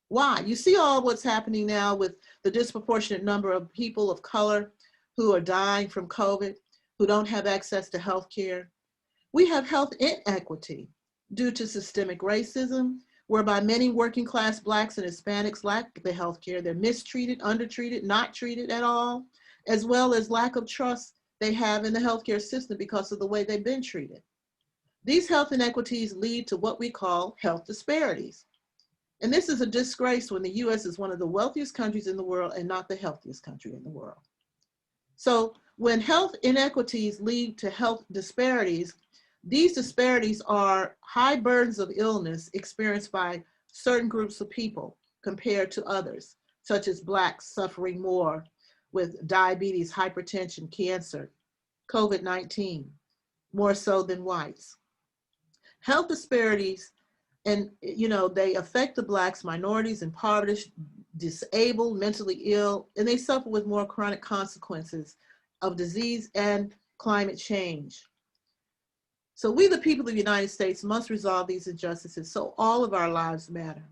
Why? You see all what's happening now with the disproportionate number of people of color who are dying from COVID, who don't have access to health care. We have health inequity due to systemic racism, whereby many working class Blacks and Hispanics lack the health care. They're mistreated, undertreated, not treated at all, as well as lack of trust they have in the healthcare system because of the way they've been treated. These health inequities lead to what we call health disparities. And this is a disgrace when the US is one of the wealthiest countries in the world and not the healthiest country in the world. So when health inequities lead to health disparities, these disparities are high burdens of illness experienced by certain groups of people compared to others, such as Blacks suffering more with diabetes, hypertension, cancer, COVID-19, more so than whites. Health disparities, and you know, they affect the Blacks, minorities, impoverished, disabled, mentally ill, and they suffer with more chronic consequences of disease and climate change. So we, the people of the United States, must resolve these injustices so all of our lives matter.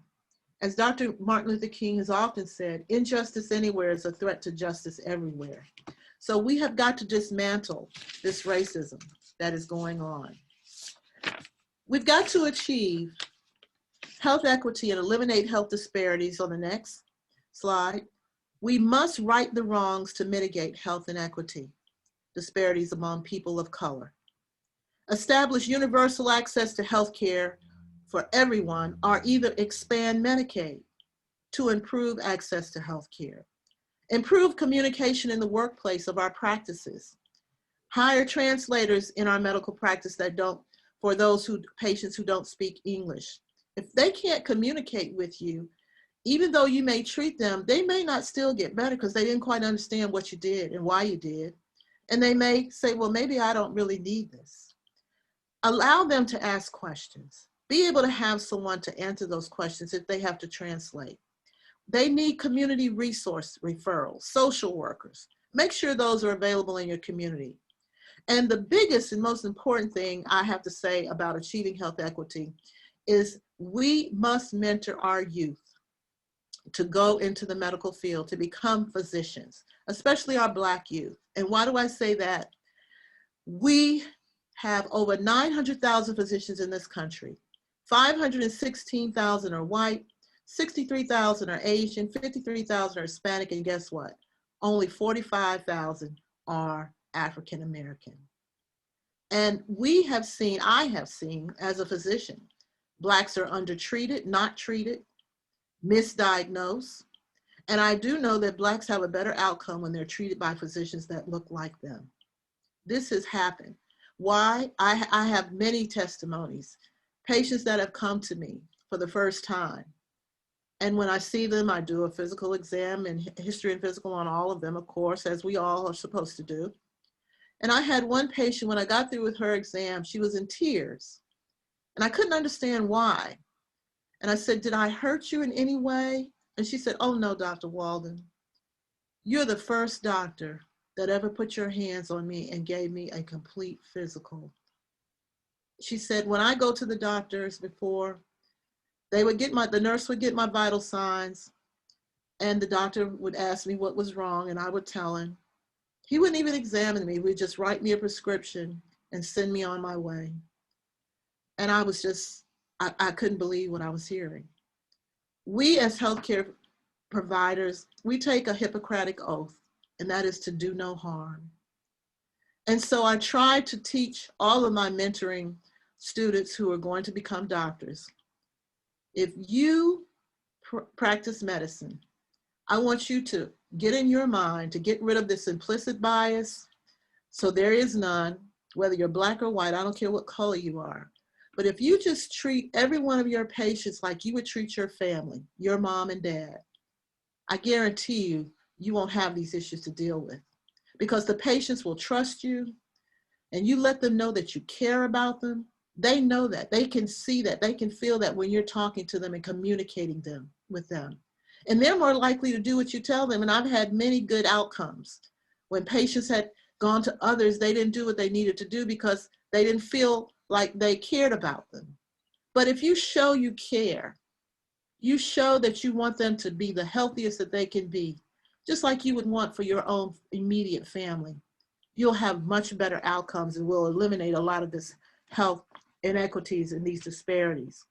As Dr. Martin Luther King has often said, injustice anywhere is a threat to justice everywhere. So we have got to dismantle this racism that is going on. We've got to achieve health equity and eliminate health disparities on the next slide. We must right the wrongs to mitigate health inequity, disparities among people of color. Establish universal access to health care for everyone, or either expand Medicaid to improve access to health care. Improve communication in the workplace of our practices. Hire translators in our medical practice for those patients who don't speak English. If they can't communicate with you, even though you may treat them, they may not still get better because they didn't quite understand what you did and why you did. And they may say, well, maybe I don't really need this. Allow them to ask questions. Be able to have someone to answer those questions if they have to translate. They need community resource referrals, social workers. Make sure those are available in your community. And the biggest and most important thing I have to say about achieving health equity is we must mentor our youth to go into the medical field, to become physicians, especially our Black youth. And why do I say that? We have over 900,000 physicians in this country. 516,000 are white, 63,000 are Asian, 53,000 are Hispanic, and guess what? only 45,000 are African American. And I have seen as a physician, Blacks are undertreated, not treated, misdiagnosed. And I do know that Blacks have a better outcome when they're treated by physicians that look like them. This has happened. Why? I have many testimonies, patients that have come to me for the first time. And when I see them, I do a physical exam and history and physical on all of them, of course, as we all are supposed to do. And I had one patient, when I got through with her exam, she was in tears. And I couldn't understand why. And I said, did I hurt you in any way? And she said, oh no, Dr. Walden. You're the first doctor that ever put your hands on me and gave me a complete physical. She said, when I go to the doctors before, the nurse would get my vital signs, and the doctor would ask me what was wrong, and I would tell him. He wouldn't even examine me. He would just write me a prescription and send me on my way. And I was just, I couldn't believe what I was hearing. We as healthcare providers, we take a Hippocratic oath, and that is to do no harm. And so I try to teach all of my mentoring students who are going to become doctors. If you practice medicine, I want you to get in your mind to get rid of this implicit bias, so there is none, whether you're Black or white, I don't care what color you are. But if you just treat every one of your patients like you would treat your family, your mom and dad, I guarantee you, you won't have these issues to deal with, because the patients will trust you, and you let them know that you care about them. They know that, they can see that, they can feel that when you're talking to them and communicating with them. And they're more likely to do what you tell them. And I've had many good outcomes. When patients had gone to others, they didn't do what they needed to do because they didn't feel like they cared about them. But if you show you care, you show that you want them to be the healthiest that they can be, just like you would want for your own immediate family, you'll have much better outcomes and will eliminate a lot of this health inequities and these disparities.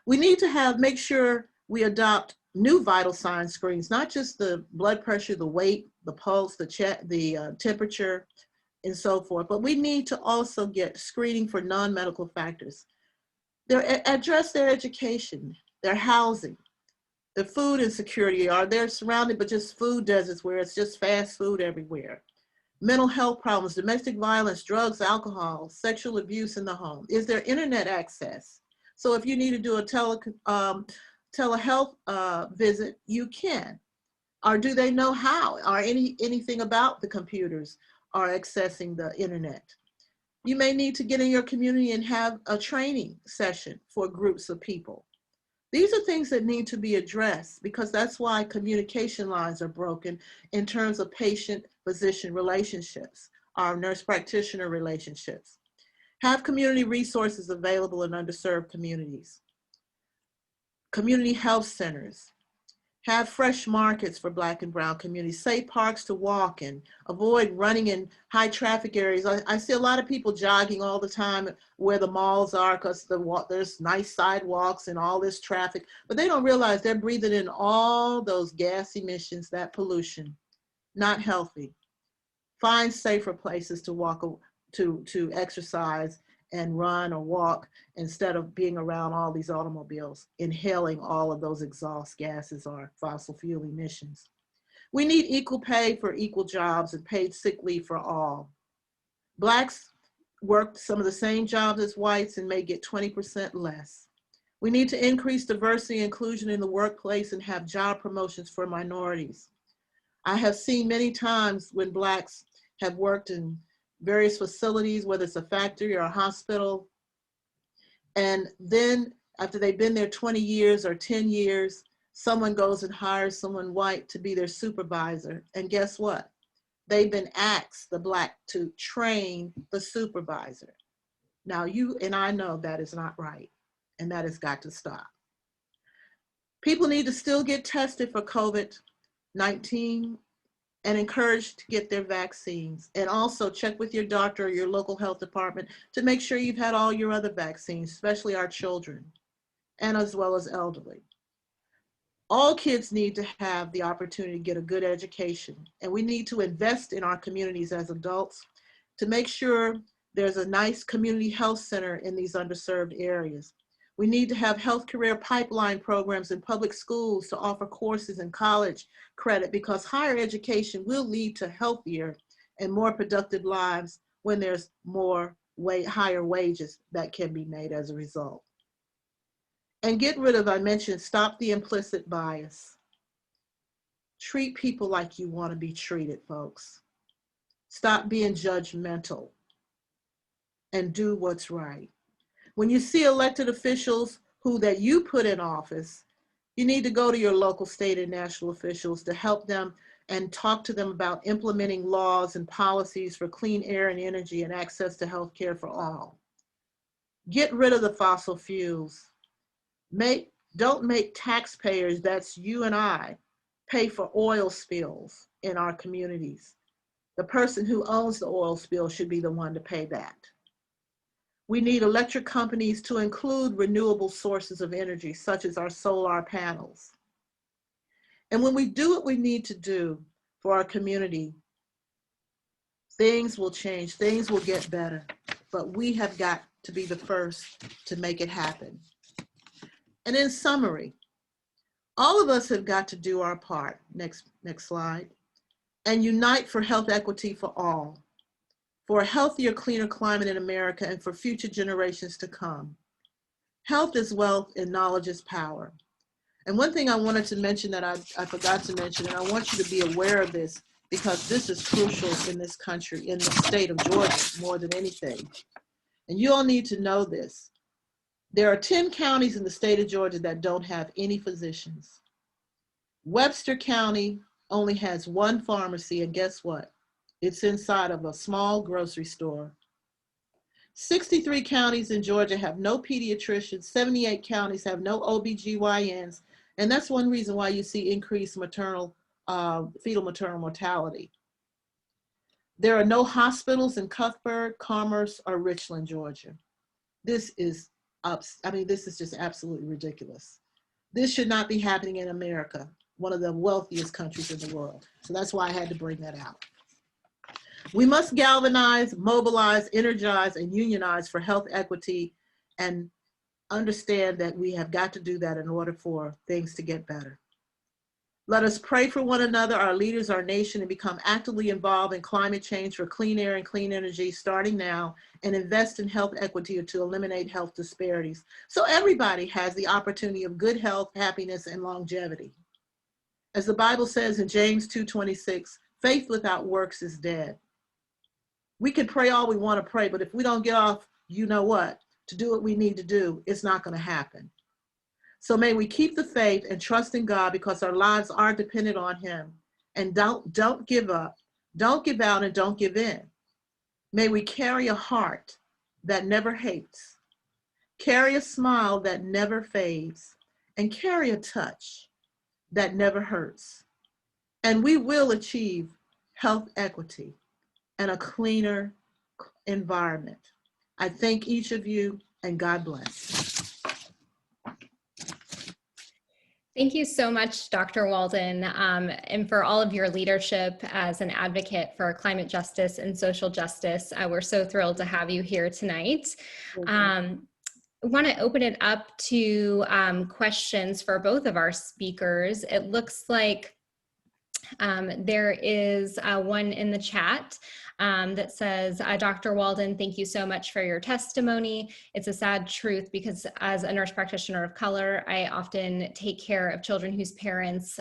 We need to make sure we adopt new vital sign screens, not just the blood pressure, the weight, the pulse, the temperature, and so forth, but we need to also get screening for non-medical factors. Address their education, their housing, the food insecurity, are they surrounded by just food deserts where it's just fast food everywhere? Mental health problems, domestic violence, drugs, alcohol, sexual abuse in the home. Is there internet access? So if you need to do a telehealth visit, you can. Or do they know how? Or anything about the computers or accessing the internet? You may need to get in your community and have a training session for groups of people. These are things that need to be addressed, because that's why communication lines are broken in terms of patient-physician relationships, our nurse practitioner relationships. Have community resources available in underserved communities. Community health centers. Have fresh markets for Black and brown communities. Safe parks to walk in. Avoid running in high traffic areas. I see a lot of people jogging all the time where the malls are, because there's nice sidewalks and all this traffic, but they don't realize they're breathing in all those gas emissions, that pollution. Not healthy. Find safer places to walk, to exercise and run or walk, instead of being around all these automobiles, inhaling all of those exhaust gases or fossil fuel emissions. We need equal pay for equal jobs and paid sick leave for all. Blacks work some of the same jobs as whites and may get 20% less. We need to increase diversity and inclusion in the workplace and have job promotions for minorities. I have seen many times when Blacks have worked in various facilities, whether it's a factory or a hospital, and then after they've been there 20 years or 10 years, someone goes and hires someone white to be their supervisor. And guess what? They've been asked, the Black, to train the supervisor. Now you and I know that is not right, and that has got to stop. People need to still get tested for COVID-19 and encouraged to get their vaccines. And also check with your doctor or your local health department to make sure you've had all your other vaccines, especially our children, and as well as elderly. All kids need to have the opportunity to get a good education, and we need to invest in our communities as adults to make sure there's a nice community health center in these underserved areas. We need to have health career pipeline programs in public schools to offer courses and college credit, because higher education will lead to healthier and more productive lives when there's higher wages that can be made as a result. And get rid of, I mentioned, stop the implicit bias. Treat people like you want to be treated, folks. Stop being judgmental and do what's right. When you see elected officials that you put in office, you need to go to your local, state, and national officials to help them and talk to them about implementing laws and policies for clean air and energy and access to health care for all. Get rid of the fossil fuels. Don't make taxpayers, that's you and I, pay for oil spills in our communities. The person who owns the oil spill should be the one to pay that. We need electric companies to include renewable sources of energy, such as our solar panels. And when we do what we need to do for our community, things will change, things will get better, but we have got to be the first to make it happen. And in summary, all of us have got to do our part, next slide, and unite for health equity for all, for a healthier, cleaner climate in America and for future generations to come. Health is wealth and knowledge is power. And one thing I wanted to mention that I forgot to mention, and I want you to be aware of this because this is crucial in this country, in the state of Georgia, more than anything. And you all need to know this. There are 10 counties in the state of Georgia that don't have any physicians. Webster County only has one pharmacy, and guess what? It's inside of a small grocery store. 63 counties in Georgia have no pediatricians, 78 counties have no OBGYNs, and that's one reason why you see increased fetal maternal mortality. There are no hospitals in Cuthbert, Commerce, or Richland, Georgia. This is just absolutely ridiculous. This should not be happening in America, one of the wealthiest countries in the world. So that's why I had to bring that out. We must galvanize, mobilize, energize, and unionize for health equity and understand that we have got to do that in order for things to get better. Let us pray for one another, our leaders, our nation, and become actively involved in climate change for clean air and clean energy starting now, and invest in health equity to eliminate health disparities so everybody has the opportunity of good health, happiness, and longevity. As the Bible says in James 2:26, faith without works is dead. We can pray all we want to pray, but if we don't get off, you know what, to do what we need to do, it's not going to happen. So may we keep the faith and trust in God because our lives are dependent on Him. And don't give up, don't give out, and don't give in. May we carry a heart that never hates, carry a smile that never fades, and carry a touch that never hurts. And we will achieve health equity and a cleaner environment. I thank each of you, and God bless. Thank you so much, Dr. Walden, and for all of your leadership as an advocate for climate justice and social justice. We're so thrilled to have you here tonight. I want to open it up to questions for both of our speakers. It looks like there is one in the chat that says, Dr. Walden, thank you so much for your testimony. It's a sad truth because as a nurse practitioner of color, I often take care of children whose parents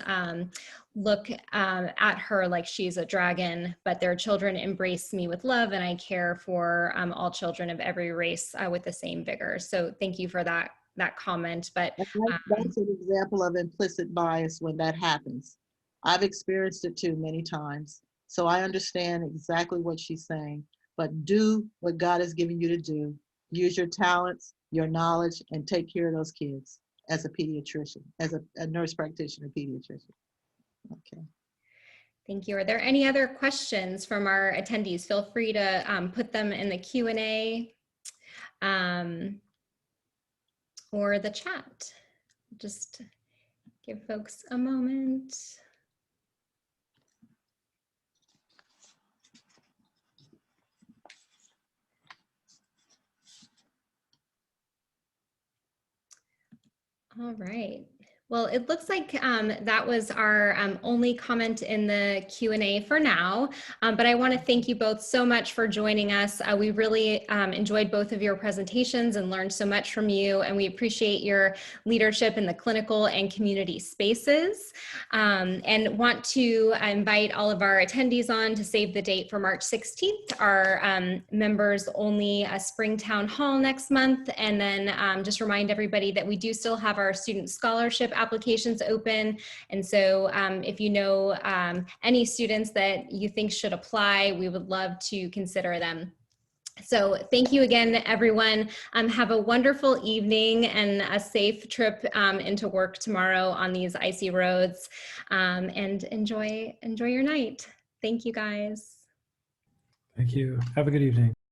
look at her like she's a dragon, but their children embrace me with love, and I care for all children of every race with the same vigor. So thank you for that comment. But that's an example of implicit bias when that happens. I've experienced it too many times. So I understand exactly what she's saying, but do what God has given you to do. Use your talents, your knowledge, and take care of those kids as a pediatrician, as a nurse practitioner pediatrician. Okay. Thank you. Are there any other questions from our attendees? Feel free to put them in the Q&A or the chat. Just Give folks a moment. All right. Well, it looks like that was our only comment in the Q&A for now, but I want to thank you both so much for joining us. We really enjoyed both of your presentations and learned so much from you, and we appreciate your leadership in the clinical and community spaces, and want to invite all of our attendees on to save the date for March 16th, our members only spring town hall next month, and then just remind everybody that we do still have our student scholarship applications open. And so if you know any students that you think should apply, we would love to consider them. So thank you again, everyone. Have a wonderful evening and a safe trip into work tomorrow on these icy roads, and enjoy your night. Thank you, guys. Thank you. Have a good evening.